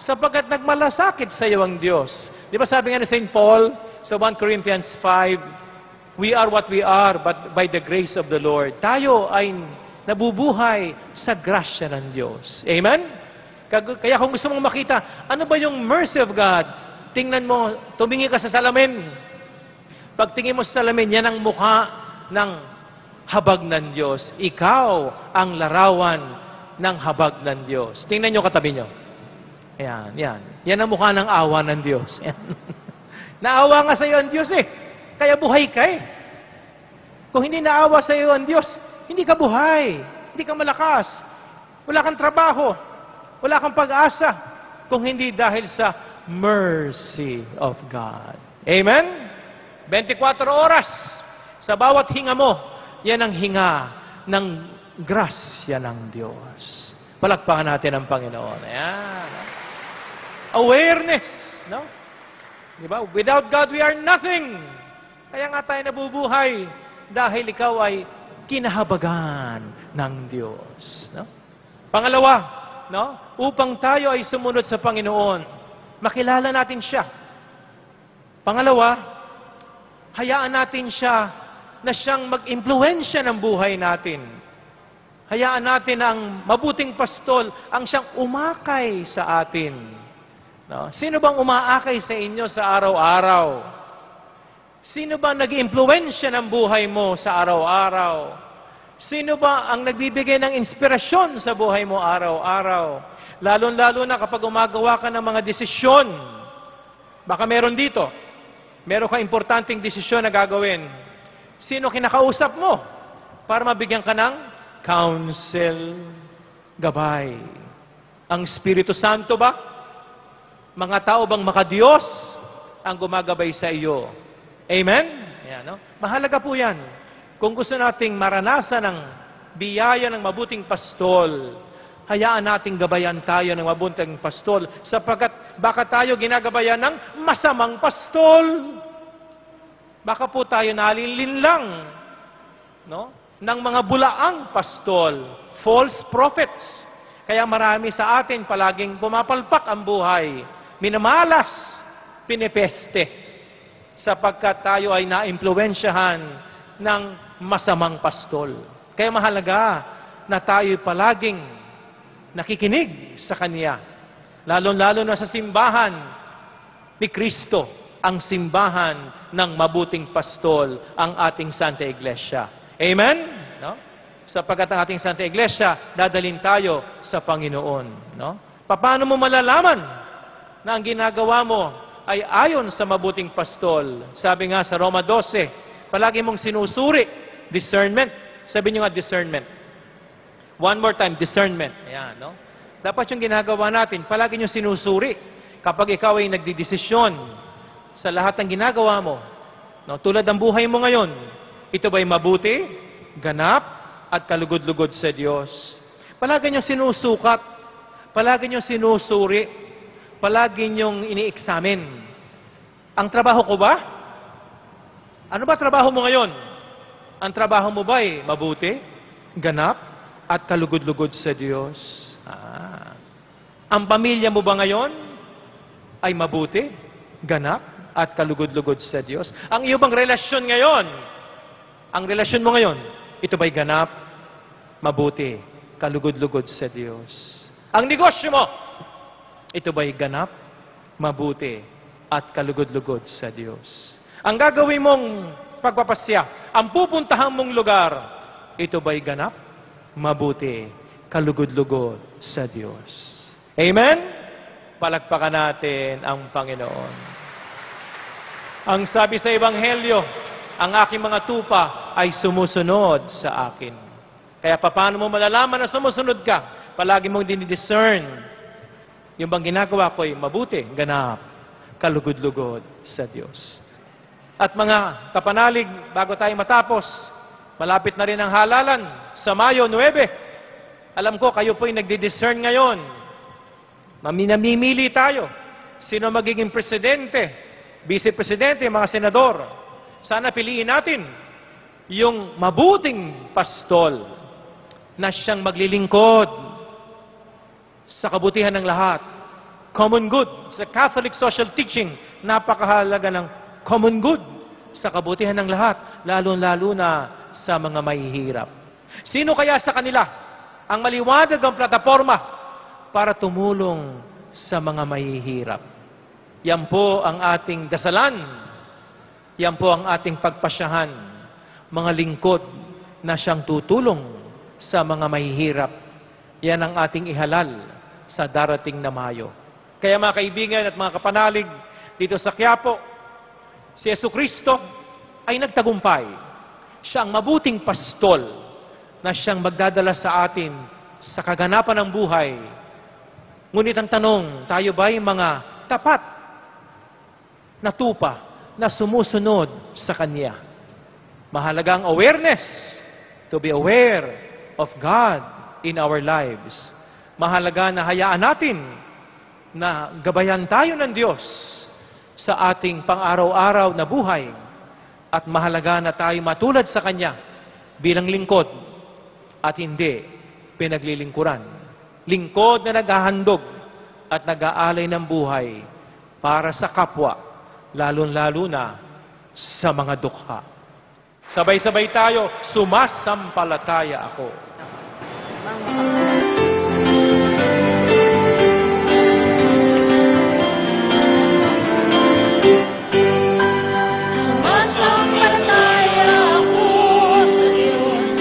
sapagkat nagmalasakit sa iyo ang Diyos. Di ba sabi nga ni St. Paul sa 1 Corinthians 5, we are what we are but by the grace of the Lord. Tayo ay nabubuhay sa grasya ng Diyos. Amen? Kaya kung gusto mong makita, ano ba yung mercy of God? Tingnan mo, tumingi ka sa salamin. Pagtingin mo sa salamin, yan ang mukha ng habag ng Diyos. Ikaw ang larawan ng habag ng Diyos. Tingnan nyo katabi nyo. Ayan, yan. Yan ang mukha ng awa ng Diyos. Naawa nga sa iyo ang Diyos eh. Kaya buhay ka eh. Kung hindi naawa sa iyo ang Diyos, hindi ka buhay. Hindi ka malakas. Wala kang trabaho. Wala kang pag-asa. Kung hindi dahil sa mercy of God. Amen? 24 oras. Sa bawat hinga mo, yan ang hinga ng grasya ng Diyos. Palakpakan natin ang Panginoon. Ayan. Awareness. No? Diba? Without God, we are nothing. Kaya nga tayo nabubuhay dahil ikaw ay kinahabagan ng Diyos. No? Pangalawa, no? Upang tayo ay sumunod sa Panginoon, makilala natin siya. Pangalawa, hayaan natin siya na siyang mag-impluwensya ng buhay natin. Hayaan natin ang mabuting pastol ang siyang umakay sa atin. No? Sino bang umaakay sa inyo sa araw-araw? Sino bang nag-impluwensya ng buhay mo sa araw-araw? Sino ba ang nagbibigay ng inspirasyon sa buhay mo araw-araw? Lalo-lalo na kapag gumagawa ka ng mga desisyon. Baka meron dito. Meron ka importanteng desisyon na gagawin. Sino kinakausap mo para mabigyan ka ng counsel, gabay? Ang Espiritu Santo ba? Mga tao bang makadiyos ang gumagabay sa iyo? Amen? Yan, no? Mahalaga po yan. Kung gusto nating maranasan ang biyaya ng mabuting pastol, hayaan nating gabayan tayo ng mabuting pastol sapagkat baka tayo ginagabayan ng masamang pastol. Baka po tayo nalilinlang, no, ng mga bulaang pastol, false prophets. Kaya marami sa atin palaging pumapalpak ang buhay, minamalas, pinipeste, sapagkat tayo ay naimpluwensyahan ng masamang pastol. Kaya mahalaga na tayo palaging nakikinig sa Kanya. Lalo-lalo na sa simbahan ni Kristo, ang simbahan ng mabuting pastol, ang ating Santa Iglesia. Amen? No? Sapagkat ang ating Santa Iglesia, dadalhin tayo sa Panginoon. No? Paano mo malalaman na ang ginagawa mo ay ayon sa mabuting pastol? Sabi nga sa Roma 12, palagi mong sinusuri. Discernment. Sabi niyo nga, discernment. One more time, discernment. Ayan, no? Dapat yung ginagawa natin, palagi niyo sinusuri. Kapag ikaw ay nagdidesisyon sa lahat ng ginagawa mo, no? Tulad ng buhay mo ngayon, ito ba'y mabuti, ganap, at kalugod-lugod sa Diyos? Palagi niyo sinusukat. Palagi niyo sinusuri. Palagi niyong ini-examine. Ang trabaho ko ba? Ano ba trabaho mo ngayon? Ang trabaho mo ba ay mabuti, ganap, at kalugod-lugod sa Diyos? Ang pamilya mo ba ngayon ay mabuti, ganap, at kalugod-lugod sa Diyos? Ang iyo bang relasyon ngayon? Ang relasyon mo ngayon, ito ba'y ganap, mabuti, kalugod-lugod sa Diyos? Ang negosyo mo, ito ba'y ganap, mabuti, at kalugod-lugod sa Diyos? Ang gagawin mong pagpapasya, ang pupuntahan mong lugar, ito ba'y ganap, mabuti, kalugod-lugod sa Diyos? Amen? Palakpakan natin ang Panginoon. Ang sabi sa Ebanghelyo, ang aking mga tupa ay sumusunod sa akin. Kaya paano mo malalaman na sumusunod ka? Palagi mong dinidiscern. Yung bang ginagawa ko ay mabuti, ganap, kalugod-lugod sa Diyos. At mga kapanalig, bago tayo matapos, malapit na rin ang halalan sa Mayo 9. Alam ko, kayo po'y nagdi-discern ngayon. Namimili tayo. Sino magiging presidente, vice-presidente, mga senador. Sana piliin natin yung mabuting pastol na siyang maglilingkod sa kabutihan ng lahat. Common good. Sa Catholic social teaching, napakahalaga ng common good sa kabutihan ng lahat, lalo-lalo na sa mga mahihirap. Sino kaya sa kanila ang maliwanag ang plataforma para tumulong sa mga mahihirap? Yan po ang ating dasalan. Yan po ang ating pagpasyahan. Mga lingkod na siyang tutulong sa mga mahihirap. Yan ang ating ihalal sa darating na Mayo. Kaya mga kaibigan at mga kapanalig, dito sa Quiapo, si Jesucristo ay nagtagumpay. Siya ang mabuting pastol na siyang magdadala sa atin sa kaganapan ng buhay. Ngunit ang tanong, tayo ba'y mga tapat na tupa na sumusunod sa Kanya? Mahalaga ang awareness, to be aware of God in our lives. Mahalaga na hayaan natin na gabayan tayo ng Diyos sa ating pang-araw-araw na buhay at mahalaga na tayo matulad sa Kanya bilang lingkod at hindi pinaglilingkuran. Lingkod na naghahandog at nag-aalay ng buhay para sa kapwa, lalo-lalo na sa mga dukha. Sabay-sabay tayo, sumasampalataya ako. Sumasampalataya ako sa Diyos,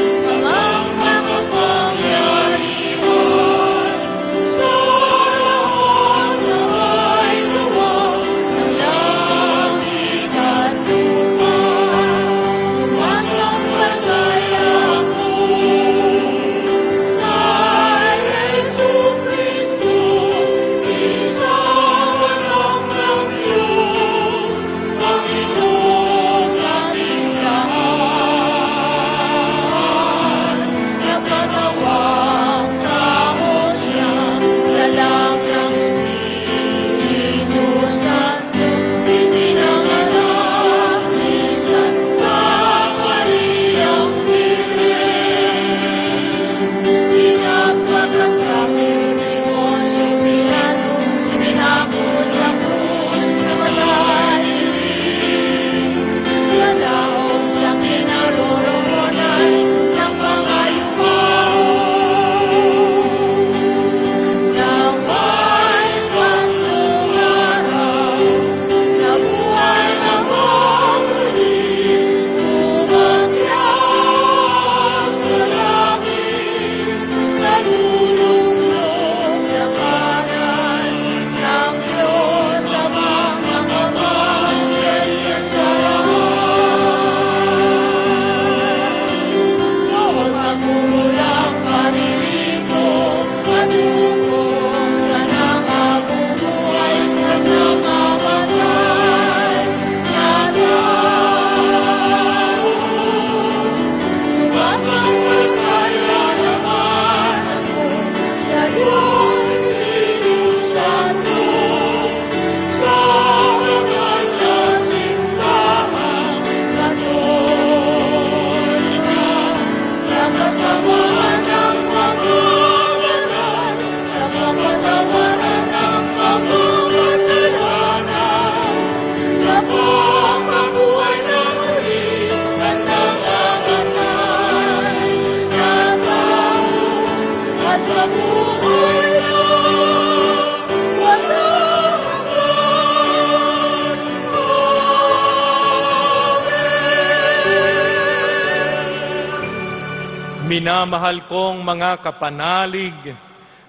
Minamahal kong mga kapanalig,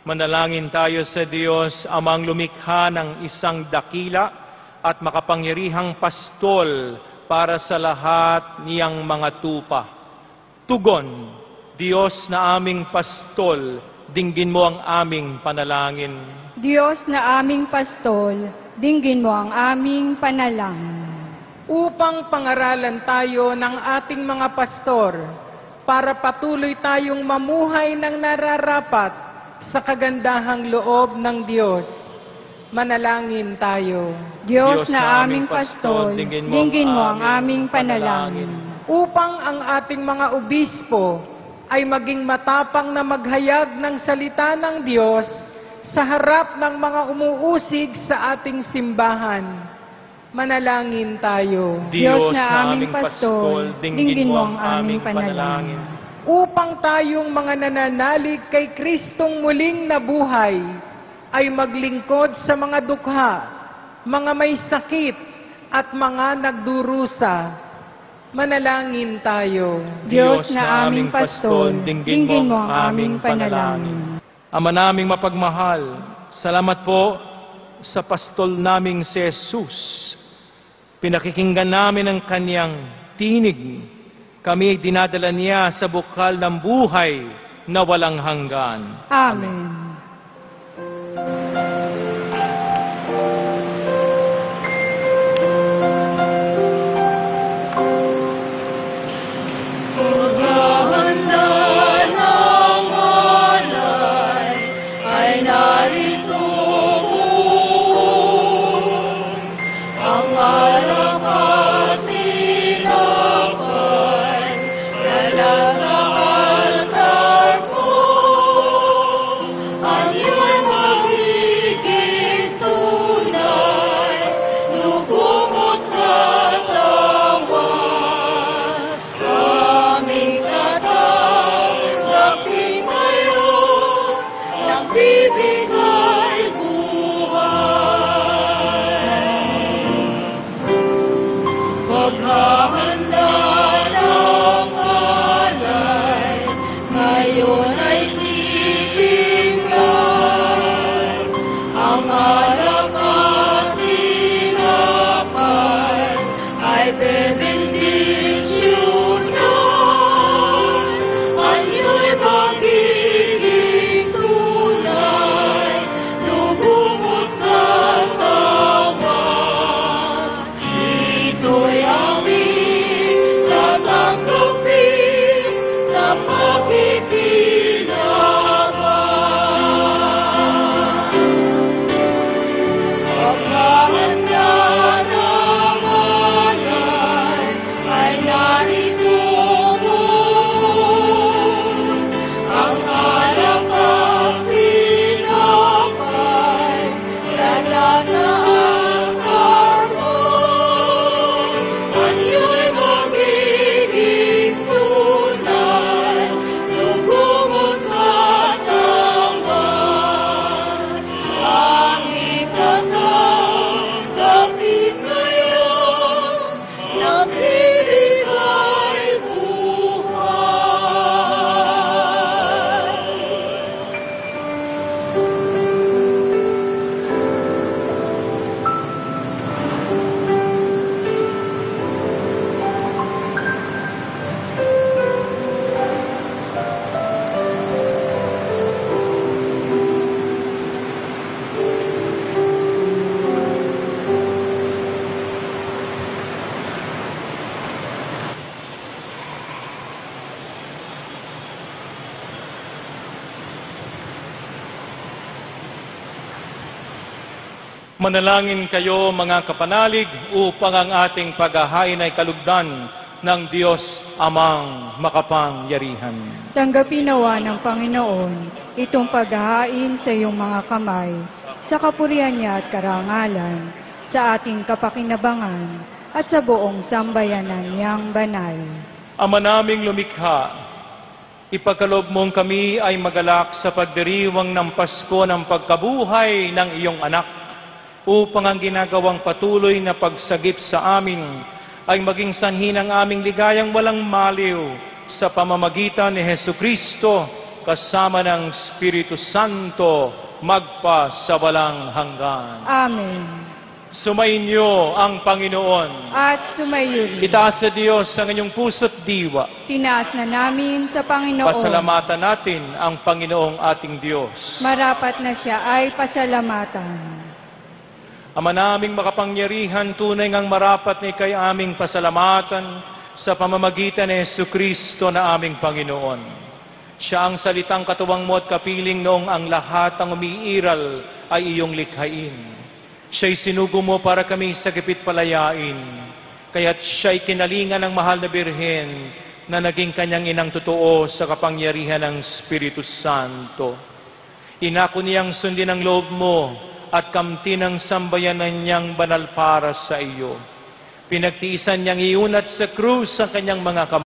manalangin tayo sa Diyos, Amang lumikha ng isang dakila at makapangyarihang pastol para sa lahat niyang mga tupa. Tugon, Diyos na aming pastol, dinggin mo ang aming panalangin. Diyos na aming pastol, dinggin mo ang aming panalangin. Upang pangaralan tayo ng ating mga pastor, para patuloy tayong mamuhay ng nararapat sa kagandahang loob ng Diyos. Manalangin tayo. Diyos na aming pastol, dinggin mo ang aming panalangin. Upang ang ating mga obispo ay maging matapang na maghayag ng salita ng Diyos sa harap ng mga umuusig sa ating simbahan. Manalangin tayo. Diyos na aming pastol, dinggin mo ang aming panalangin. Upang tayong mga nananalig kay Kristong muling nabuhay, ay maglingkod sa mga dukha, mga may sakit, at mga nagdurusa. Manalangin tayo. Diyos na aming pastol, dinggin mo ang aming panalangin. Ama naming mapagmahal, salamat po sa pastol naming si Jesus. Pinakikinggan namin ang kanyang tinig. Kami dinadala niya sa bukal ng buhay na walang hanggan. Amen. Manalangin kayo mga kapanalig upang ang ating paghahain ay kalugdan ng Diyos Amang makapangyarihan. Tanggapin nawa ng Panginoon itong paghahain sa iyong mga kamay, sa kapurihan niya at karangalan, sa ating kapakinabangan at sa buong sambayanan niyang banal. Ama naming lumikha, Ipagkaloob mong kami ay magalak sa pagdiriwang ng Pasko ng pagkabuhay ng iyong anak, upang ang ginagawang patuloy na pagsagip sa amin ay maging sanhi ng aming ligayang walang maliw sa pamamagitan ni Hesukristo kasama ng Espiritu Santo magpa sa walang hanggan. Amen. Sumainyo ang Panginoon. At sumayo rin. Itaas sa Diyos ang inyong puso't diwa. Tinaas na namin sa Panginoon. Pasalamatan natin ang Panginoong ating Diyos. Marapat na siya ay pasalamatan. Ama naming makapangyarihan, tunay ngang marapat na ikay aming pasalamatan sa pamamagitan ni Jesucristo na aming Panginoon. Siya ang salitang katuwang mo at kapiling noong ang lahat ang umiiral ay iyong likhain. Siya'y sinugo mo para kami sa gipit palayain, kaya't siya'y kinalingan ng mahal na Birhen na naging kanyang inang totoo sa kapangyarihan ng Espiritu Santo. Inako niyang sundin ang loob mo at kamtin ang sambayanan niyang banal para sa iyo. Pinagtiisan niyang iunat sa krus ang kanyang mga kamay.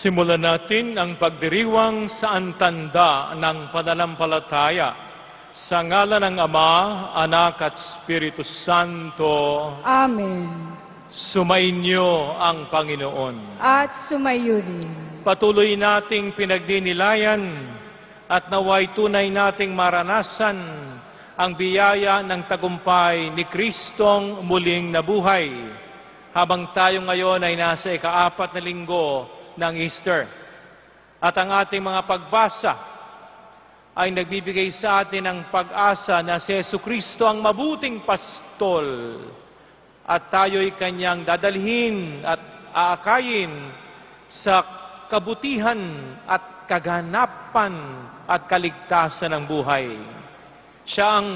Simulan natin ang pagdiriwang sa antanda ng pananampalataya sa ngalan ng Ama, Anak at Espiritu Santo. Amen. Sumainyo ang Panginoon. At sumayo rin. Patuloy nating pinagdinilayan at naway tunay nating maranasan ang biyaya ng tagumpay ni Kristong muling nabuhay, habang tayo ngayon ay nasa ika-4 na linggo ng Easter. At ang ating mga pagbasa ay nagbibigay sa atin ng pag-asa na si Jesucristo ang mabuting pastol at tayo'y kanyang dadalhin at aakayin sa kabutihan at kaganapan at kaligtasan ng buhay. Siya ang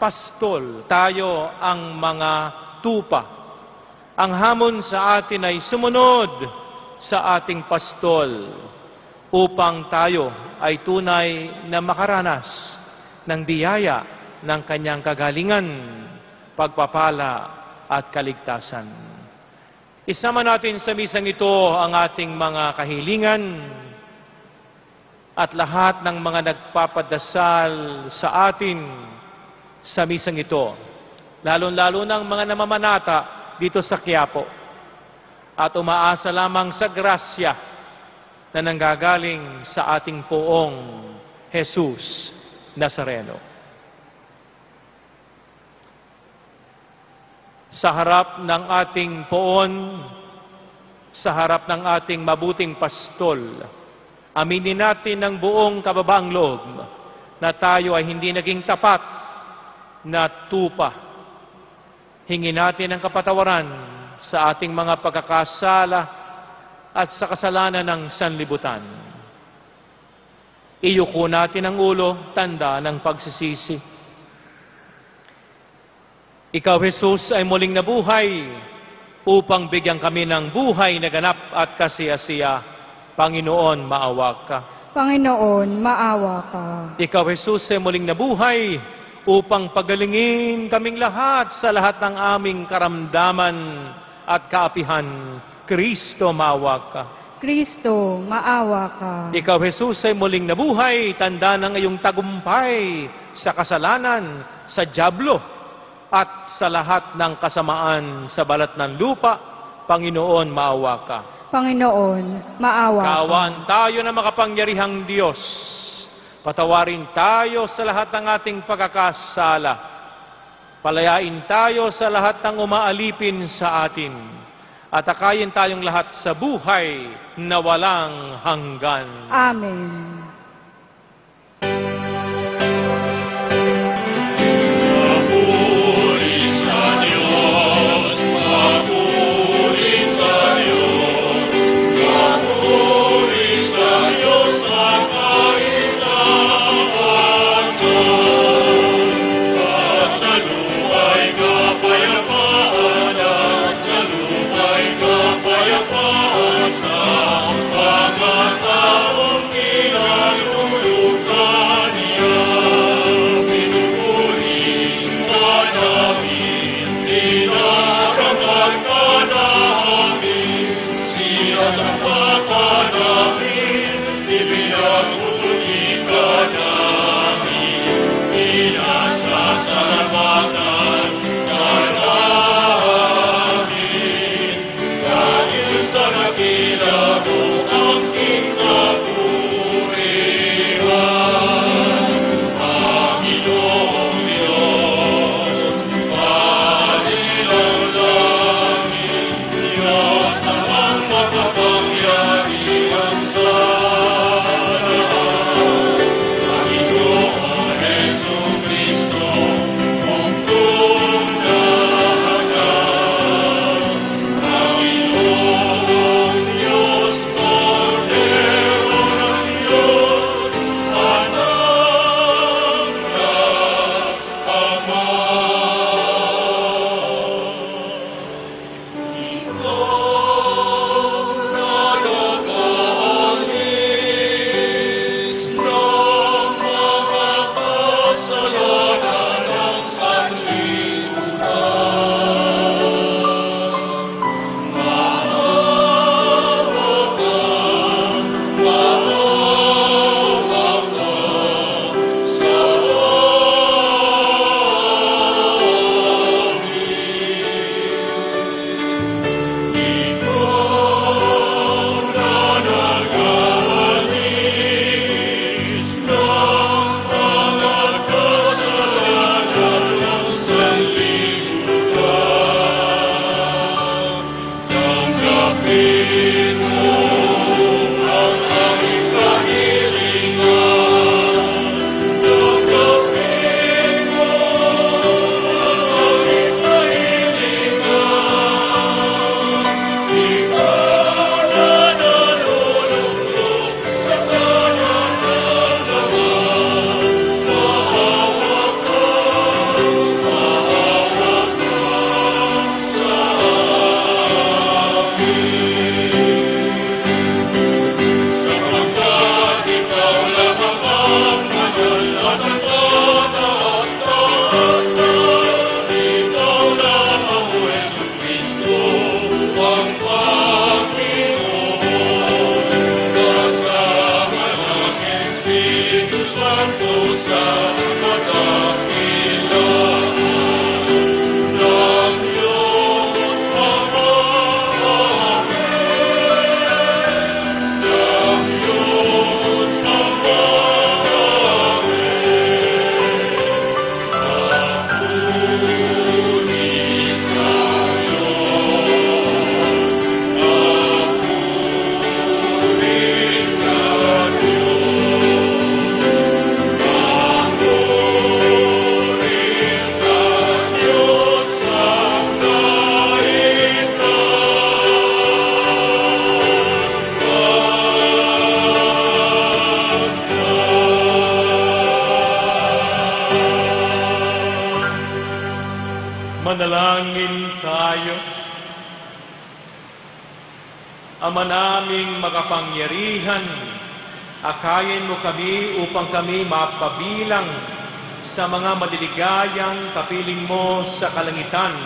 pastol, tayo ang mga tupa. Ang hamon sa atin ay sumunod sa ating pastol upang tayo ay tunay na makaranas ng biyaya ng kanyang kagalingan, pagpapala at kaligtasan. Isama natin sa misang ito ang ating mga kahilingan at lahat ng mga nagpapadasal sa atin sa misang ito, lalo-lalo ng mga namamanata dito sa Quiapo. At umaasa lamang sa grasya na nanggagaling sa ating poong Jesus Nazareno. Sa harap ng ating poon, sa harap ng ating mabuting pastol, aminin natin ng buong kababaang loob na tayo ay hindi naging tapat na tupa. Hingin natin ang kapatawaran sa ating mga pagkakasala at sa kasalanan ng sanlibutan. Iyuko natin ang ulo, tanda ng pagsisisi. Ikaw, Jesus, ay muling nabuhay upang bigyan kami ng buhay na ganap at kasiyasiya. Panginoon, maawa ka. Panginoon, maawa ka. Ikaw, Jesus, ay muling nabuhay upang pagalingin kaming lahat sa lahat ng aming karamdaman at kaapihan. Kristo, maawa ka. Kristo, maawa ka. Ikaw, Jesus, ay muling nabuhay, tanda ng iyong tagumpay sa kasalanan, sa dyablo, at sa lahat ng kasamaan sa balat ng lupa. Panginoon, maawa ka. Panginoon, maawa ka. Kaawaan tayo na makapangyarihang Diyos. Patawarin tayo sa lahat ng ating pagkakasala. Palayain tayo sa lahat ng umaalipin sa atin. At akayin tayong lahat sa buhay na walang hanggan. Amen. Kapayapaan sa mga taong Ama naming makapangyarihan, akayin mo kami upang kami mapabilang sa mga maliligayang kapiling mo sa kalangitan,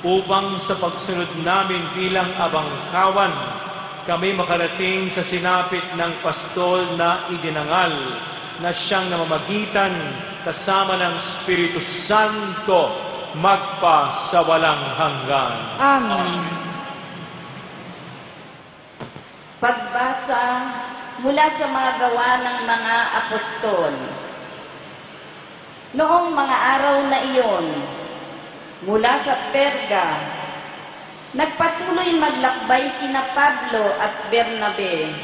upang sa pagsunod namin bilang abangkawan, kami makarating sa sinapit ng pastol na idinangal na siyang namamagitan kasama ng Espiritu Santo magpa sa walang hanggan. Amen. Pagbasa mula sa mga gawa ng mga apostol. Noong mga araw na iyon, mula sa Perga, nagpatuloy maglakbay sina Pablo at Bernabe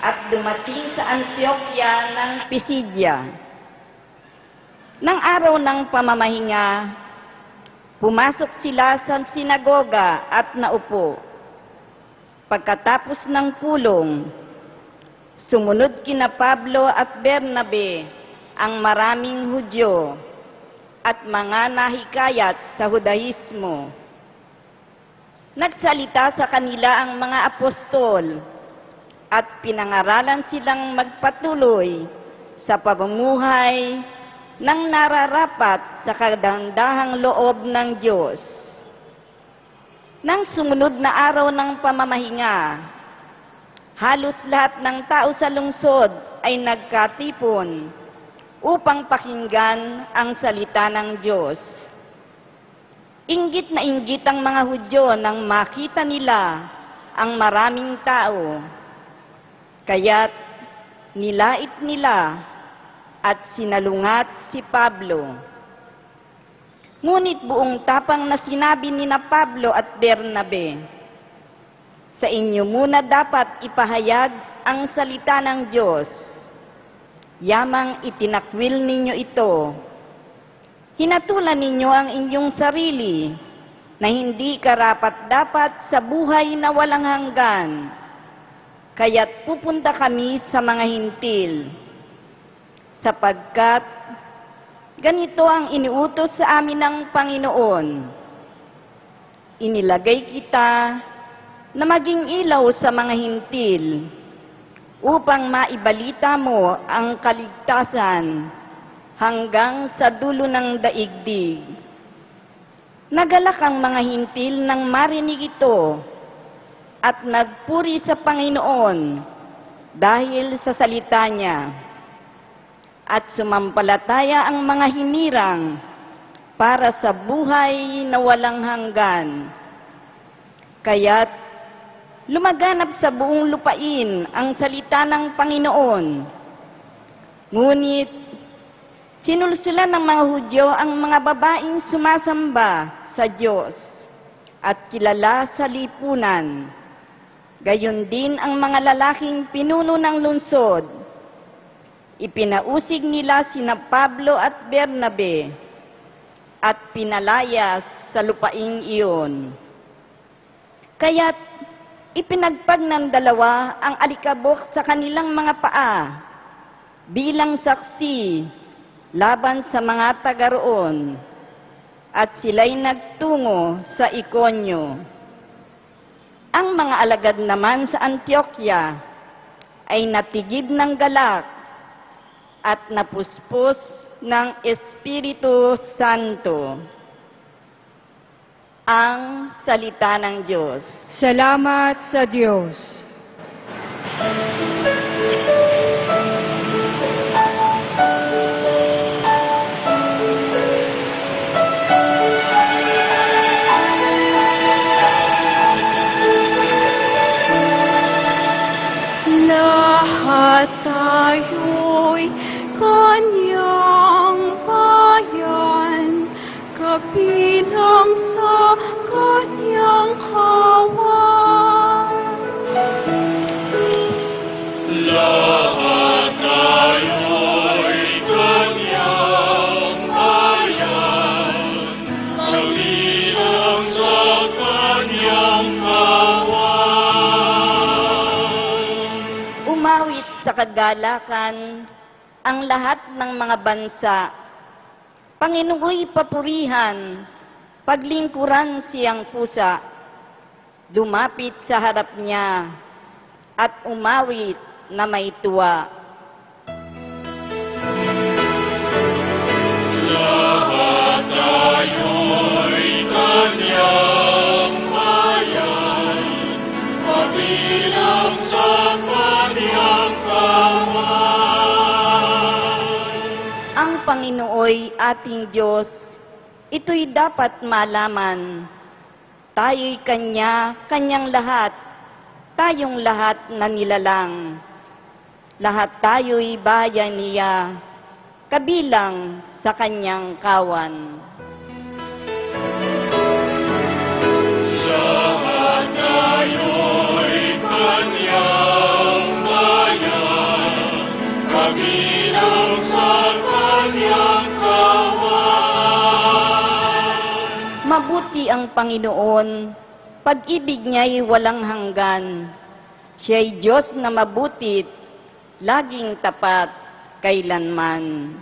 at dumating sa Antioquia ng Pisidia. Nang araw ng pamamahinga, pumasok sila sa sinagoga at naupo. Pagkatapos ng pulong, sumunod kina Pablo at Bernabe ang maraming Hudyo at mga nahikayat sa Hudaismo. Nagsalita sa kanila ang mga apostol at pinangaralan silang magpatuloy sa pamumuhay ng nararapat sa kagandahang loob ng Diyos. Nang sumunod na araw ng pamamahinga, halos lahat ng tao sa lungsod ay nagkatipon upang pakinggan ang salita ng Diyos. Inggit na inggit ang mga Hudyo nang makita nila ang maraming tao. Kaya't nilait nila at sinalungat si Pablo. Ngunit buong tapang na sinabi ni na Pablo at Bernabe, sa inyo muna dapat ipahayag ang salita ng Diyos. Yamang itinakwil ninyo ito. Hinatulan ninyo ang inyong sarili na hindi karapat-dapat sa buhay na walang hanggan. Kaya't pupunta kami sa mga hintil. Sapagkat ganito ang iniutos sa amin ng Panginoon. Inilagay kita na maging ilaw sa mga hintil upang maibalita mo ang kaligtasan hanggang sa dulo ng daigdig. Nagalak ang mga hintil nang marinig ito at nagpuri sa Panginoon dahil sa salita niya. At sumampalataya ang mga hinirang para sa buhay na walang hanggan. Kaya't lumaganap sa buong lupain ang salita ng Panginoon. Ngunit sinulsulan ng mga Hudyo ang mga babaeng sumasamba sa Diyos at kilala sa lipunan. Gayon din ang mga lalaking pinuno ng lungsod. Ipinausig nila sina Pablo at Bernabe at pinalayas sa lupaing iyon. Kaya't ipinagpag ng dalawa ang alikabok sa kanilang mga paa bilang saksi laban sa mga taga roon, at sila'y nagtungo sa Ikonyo. Ang mga alagad naman sa Antioquia ay natigib ng galak at napuspos ng Espiritu Santo. Ang salita ng Diyos. Salamat sa Diyos. Lahat tayo'y kanyang bayan, kabilang sa kanyang kawan. Lahat tayo'y kanyang bayan, kabilang sa kanyang kawan. Umawit sa kagalakan ang lahat ng mga bansa. Panginooy papurihan, paglingkuran siyang pusa. lumapit sa harap niya at umawit na may tuwa. Lahat tayo'y kanyang bayan, kabilang sa kanyang kawan. Ang Panginooy ating Diyos, ito'y dapat malaman. Tayo'y kanyang lahat, tayong lahat na nilalang. Lahat tayo'y bayan niya, kabilang sa kanyang kawan. Lahat tayo'y kanyang bayan, kabilang sa kanyang kawan. Mabuti ang Panginoon, pag-ibig niya'y walang hanggan. Siya'y Diyos na mabutit, laging tapat kailanman.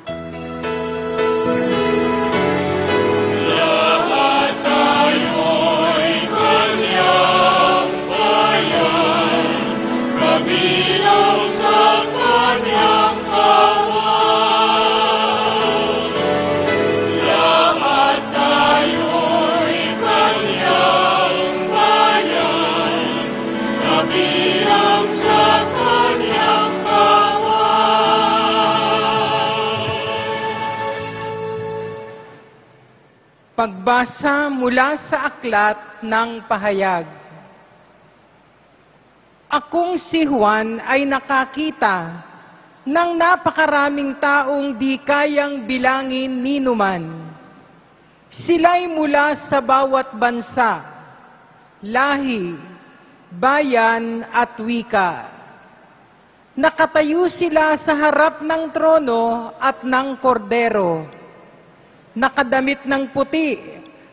Lahat tayo'y kanyang bayan, kabilang sa kanyang kawan. Lahat tayo'y kanyang bayan, kabilang sa kanyang kawan. Pagbasa mula sa aklat ng pahayag. Akong si Juan ay nakakita ng napakaraming taong di kayang bilangin ninuman. Sila'y mula sa bawat bansa, lahi, bayan at wika. Nakatayo sila sa harap ng trono at ng kordero. Nakadamit ng puti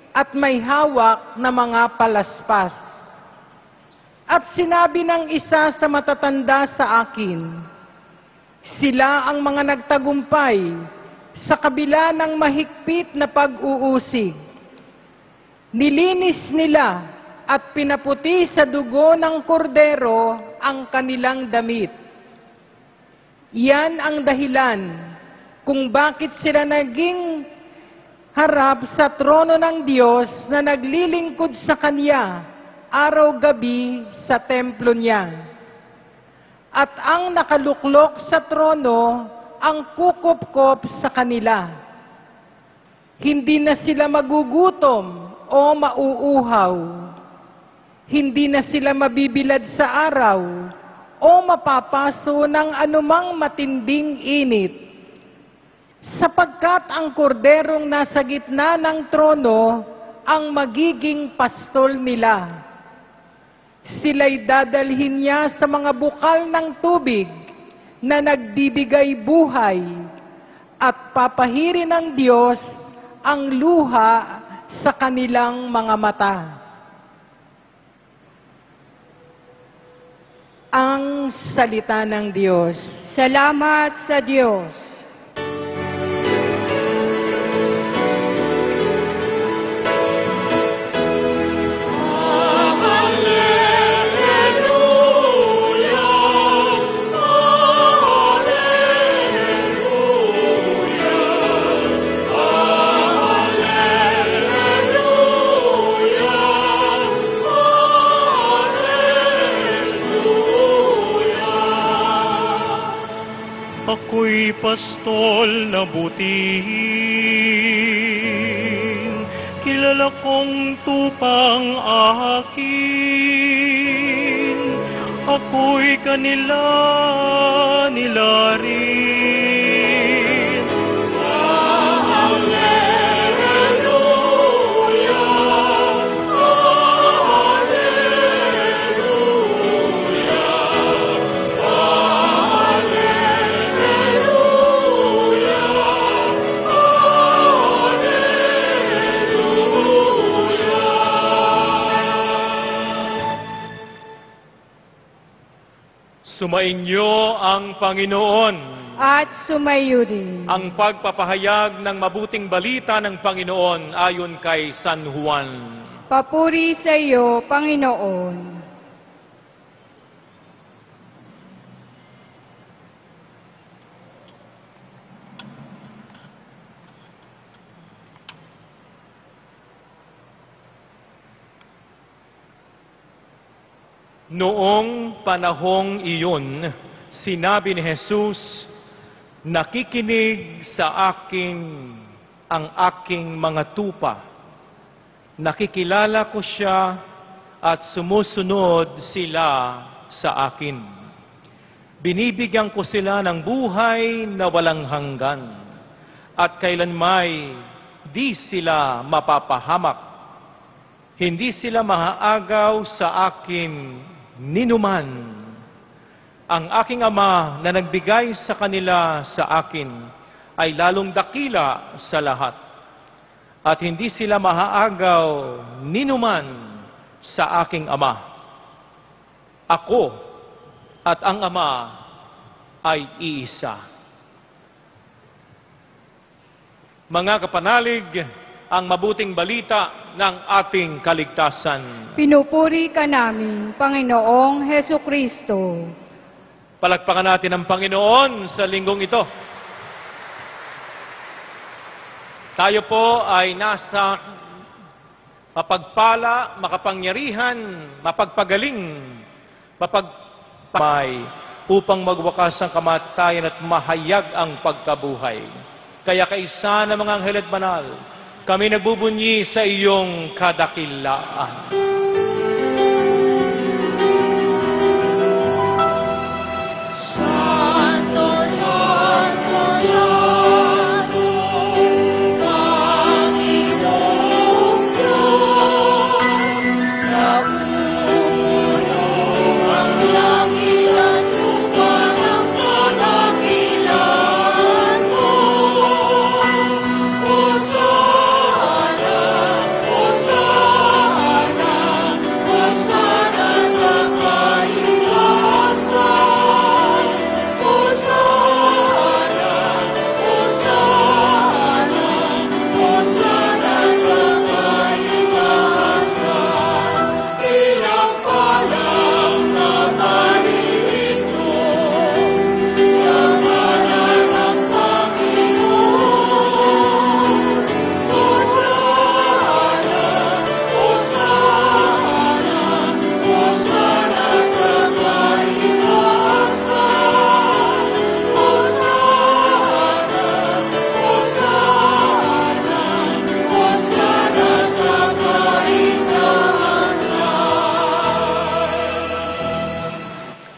at may hawak na mga palaspas. At sinabi ng isa sa matatanda sa akin, sila ang mga nagtagumpay sa kabila ng mahigpit na pag-uusig. Nilinis nila at pinaputi sa dugo ng kordero ang kanilang damit. Iyan ang dahilan kung bakit sila naging harap sa trono ng Diyos na naglilingkod sa Kanya araw-gabi sa templo niya. At ang nakaluklok sa trono ang kukupkop sa kanila. Hindi na sila magugutom o mauuhaw. Hindi na sila mabibilad sa araw o mapapaso ng anumang matinding init. Sapagkat ang korderong nasa gitna ng trono ang magiging pastol nila. Sila'y dadalhin niya sa mga bukal ng tubig na nagbibigay buhay at papahirin ng Diyos ang luha sa kanilang mga mata. Ang salita ng Diyos. Salamat sa Diyos. Ako'y pastol na butihin, kilala kong tupang akin. Ako'y kanila nilarin. Sumainyo ang Panginoon. At sumayo din. Ang pagpapahayag ng mabuting balita ng Panginoon ayon kay San Juan. Papuri sa iyo, Panginoon. Noong panahong iyon, sinabi ni Jesus, nakikinig sa akin ang aking mga tupa. Nakikilala ko siya at sumusunod sila sa akin. Binibigyan ko sila ng buhay na walang hanggan at kailanmay di sila mapapahamak. Hindi sila maaagaw sa akin ninuman. Ang aking Ama na nagbigay sa kanila sa akin ay lalong dakila sa lahat. At hindi sila maaagaw ninuman sa aking Ama. Ako at ang Ama ay iisa. Mga kapanalig, ang mabuting balita ng ating kaligtasan. Pinupuri ka namin, Panginoong Heso Kristo. Palakpakan natin ang Panginoon sa linggong ito. Tayo po ay nasa mapagpala, makapangyarihan, mapagpagaling, mapagpamay upang magwakas ang kamatayan at mahayag ang pagkabuhay. Kaya kaisa ng mga anghel at banal, kami nagbubunyi sa iyong kadakilaan. Santo, Santo, Santo, Panginoong Diyos, napupuno ang langit at lupa ng kadakilan mo.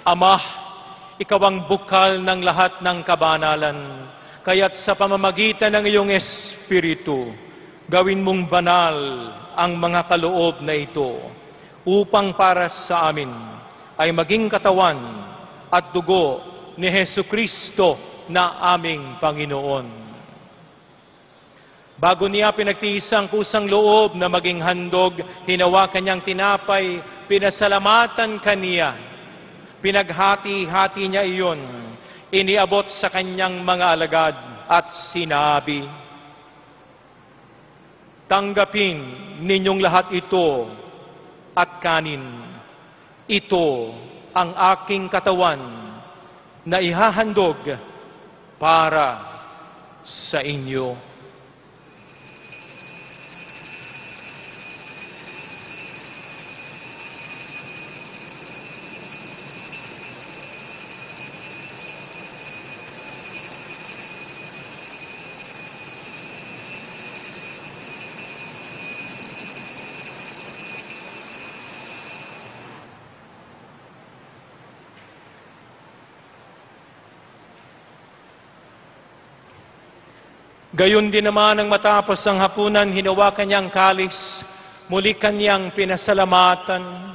Ama, ikaw ang bukal ng lahat ng kabanalan, kaya't sa pamamagitan ng iyong Espiritu, gawin mong banal ang mga kaloob na ito, upang para sa amin ay maging katawan at dugo ni Hesu Kristo na aming Panginoon. Bago niya pinagtiis ang kusang loob na maging handog, hinawakan niyang tinapay, pinasalamatan kaniya. Pinaghati-hati niya iyon, iniabot sa kanyang mga alagad at sinabi, tanggapin ninyong lahat ito at kanin. Ito ang aking katawan na ihahandog para sa inyo. Gayon din naman ang matapos ang hapunan, hinawakan niya ang kalis, muli kanyang pinasalamatan.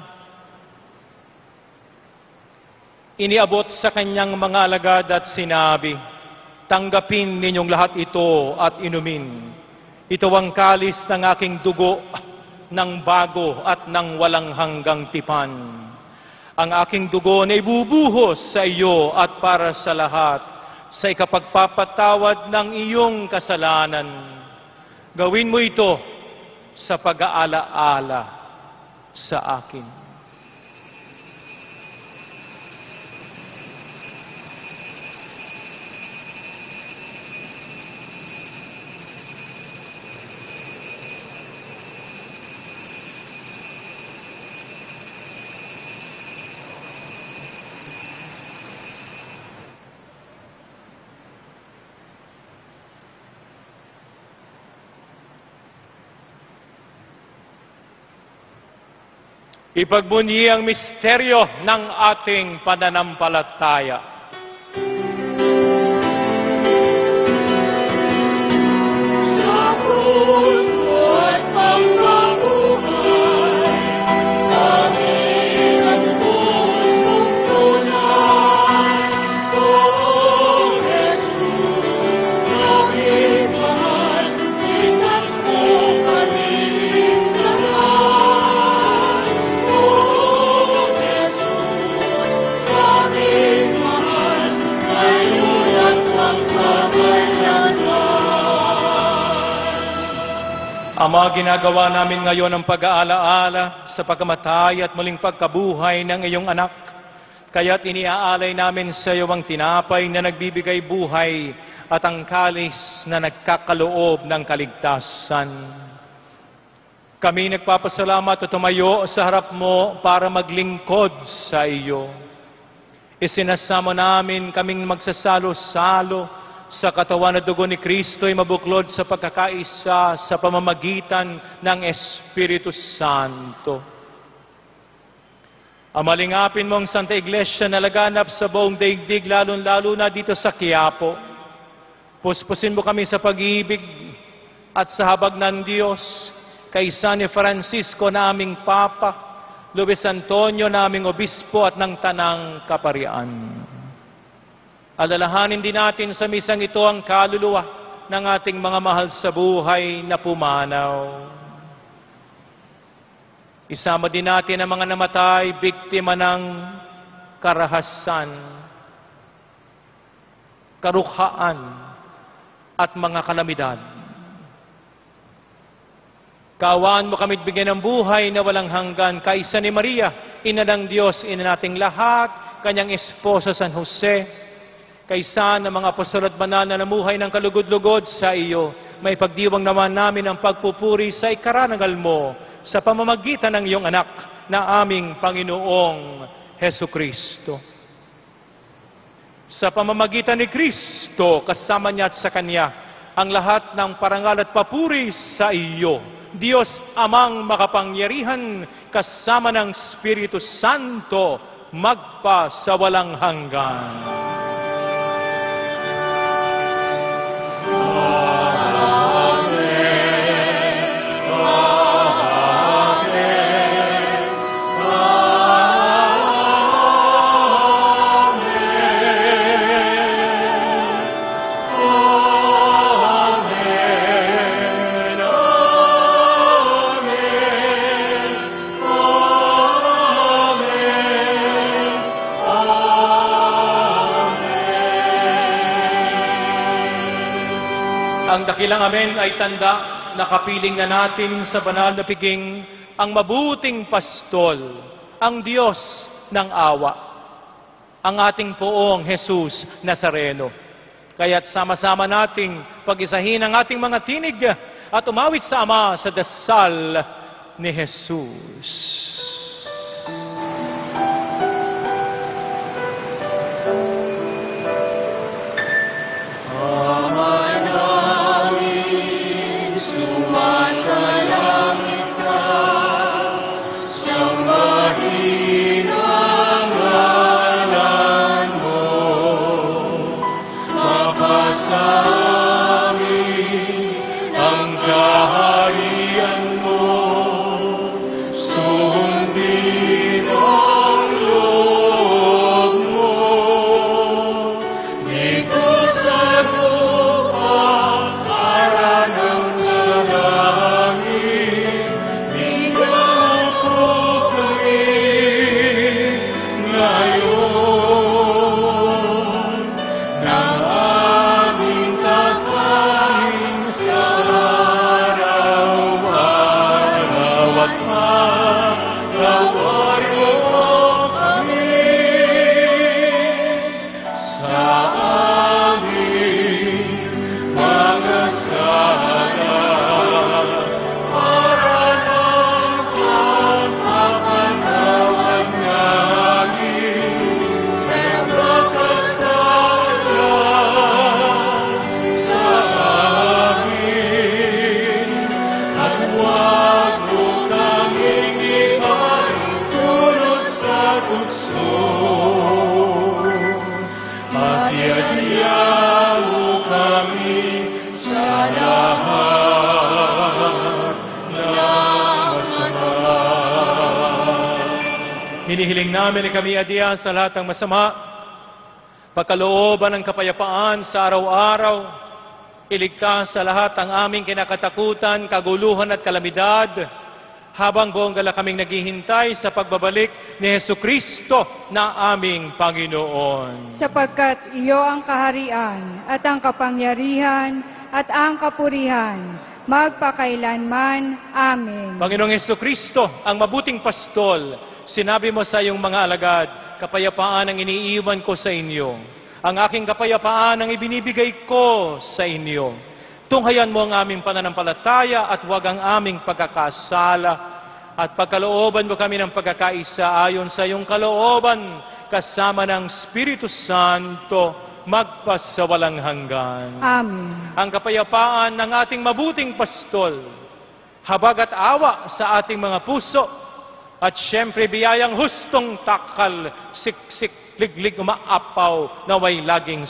Iniabot sa kanyang mga alagad at sinabi, tanggapin ninyong lahat ito at inumin. Ito ang kalis ng aking dugo, ng bago at ng walang hanggang tipan. Ang aking dugo na ibubuhos sa iyo at para sa lahat, sa ikapagpapatawad ng iyong kasalanan. Gawin mo ito sa pag-aalaala sa akin. Ipagbunyi ang misteryo ng ating pananampalataya. Sa krus mo't pagkabuhay, aming nagbubuhay mong tunay. O Jesus, aming mahal, itas mo kaming lahat. O Jesus, aming mahal, ngayon at magpapailanman. Ama, ginagawa namin ngayon ang pag-aalaala sa pagkamatay at muling pagkabuhay ng iyong anak. Kaya't iniaalay namin sa iyo ang tinapay na nagbibigay buhay at ang kalis na nagkakaloob ng kaligtasan. Kami nagpapasalamat at tumayo sa harap mo para maglingkod sa iyo. Isinasamo namin kaming magsasalo-salo sa katawan at dugo ni Kristo ay mabuklod sa pagkakaisa sa pamamagitan ng Espiritu Santo. Amalingapin mo ang Santa Iglesia na laganap sa buong daigdig, lalo na dito sa Quiapo. Puspusin mo kami sa pag-ibig at sa habag ng Diyos, kay San Francisco na aming Papa, Luis Antonio na aming Obispo at ng Tanang Kaparian. Alalahanin din natin sa misang ito ang kaluluwa ng ating mga mahal sa buhay na pumanaw. Isama din natin ang mga namatay, biktima ng karahasan, karukhaan, at mga kalamidad. Kaawaan mo kami't bigyan ng buhay na walang hanggan, kaisa ni Maria, ina ng Diyos, ina nating lahat, kanyang esposa San Jose, kaysa ng mga apostol at banal na namuhay ng kalugod-lugod sa iyo, may pagdiwang naman namin ang pagpupuri sa ikarangal mo sa pamamagitan ng iyong anak na aming Panginoong Hesukristo. Sa pamamagitan ni Kristo, kasama niya at sa Kanya, ang lahat ng parangal at papuri sa iyo, Diyos Amang makapangyarihan, kasama ng Espiritu Santo, magpa sa walang hanggan. Ang dakilang amen ay tanda na kapiling na natin sa banal na piging ang mabuting pastol, ang Diyos ng awa, ang ating poong Jesus Nazareno. Kaya't sama-sama nating pag-isahin ang ating mga tinig at umawit sa Ama sa dasal ni Jesus. Sumasalangit ka, sambahin ang ngalan mo, mapasamin ang kaharian mo, namin sa lahat ng masama. Hinihiling namin na kami adiyan sa lahat ng masama, pagkalooban ng kapayapaan sa araw-araw, iligtas sa lahat ang aming kinakatakutan, kaguluhan at kalamidad, habang buong gala kaming naghihintay sa pagbabalik ni Jesucristo na aming Panginoon. Sapagkat iyo ang kaharian at ang kapangyarihan at ang kapurihan, magpakailanman. Amen. Panginoong Jesucristo, ang mabuting pastol, sinabi mo sa iyong mga alagad, kapayapaan ang iniiwan ko sa inyo. Ang aking kapayapaan ang ibinibigay ko sa inyo. Tunghayan mo ang aming pananampalataya at huwag ang aming pagkakasala. At pagkalooban mo kami ng pagkakaisa ayon sa iyong kalooban, kasama ng Espiritu Santo, magpasawalang hanggan. Amen. Ang kapayapaan ng ating mabuting pastol, habag at awa sa ating mga puso, at syempre biyayang hustong takal, siksik, liglig, umaapaw, naway laging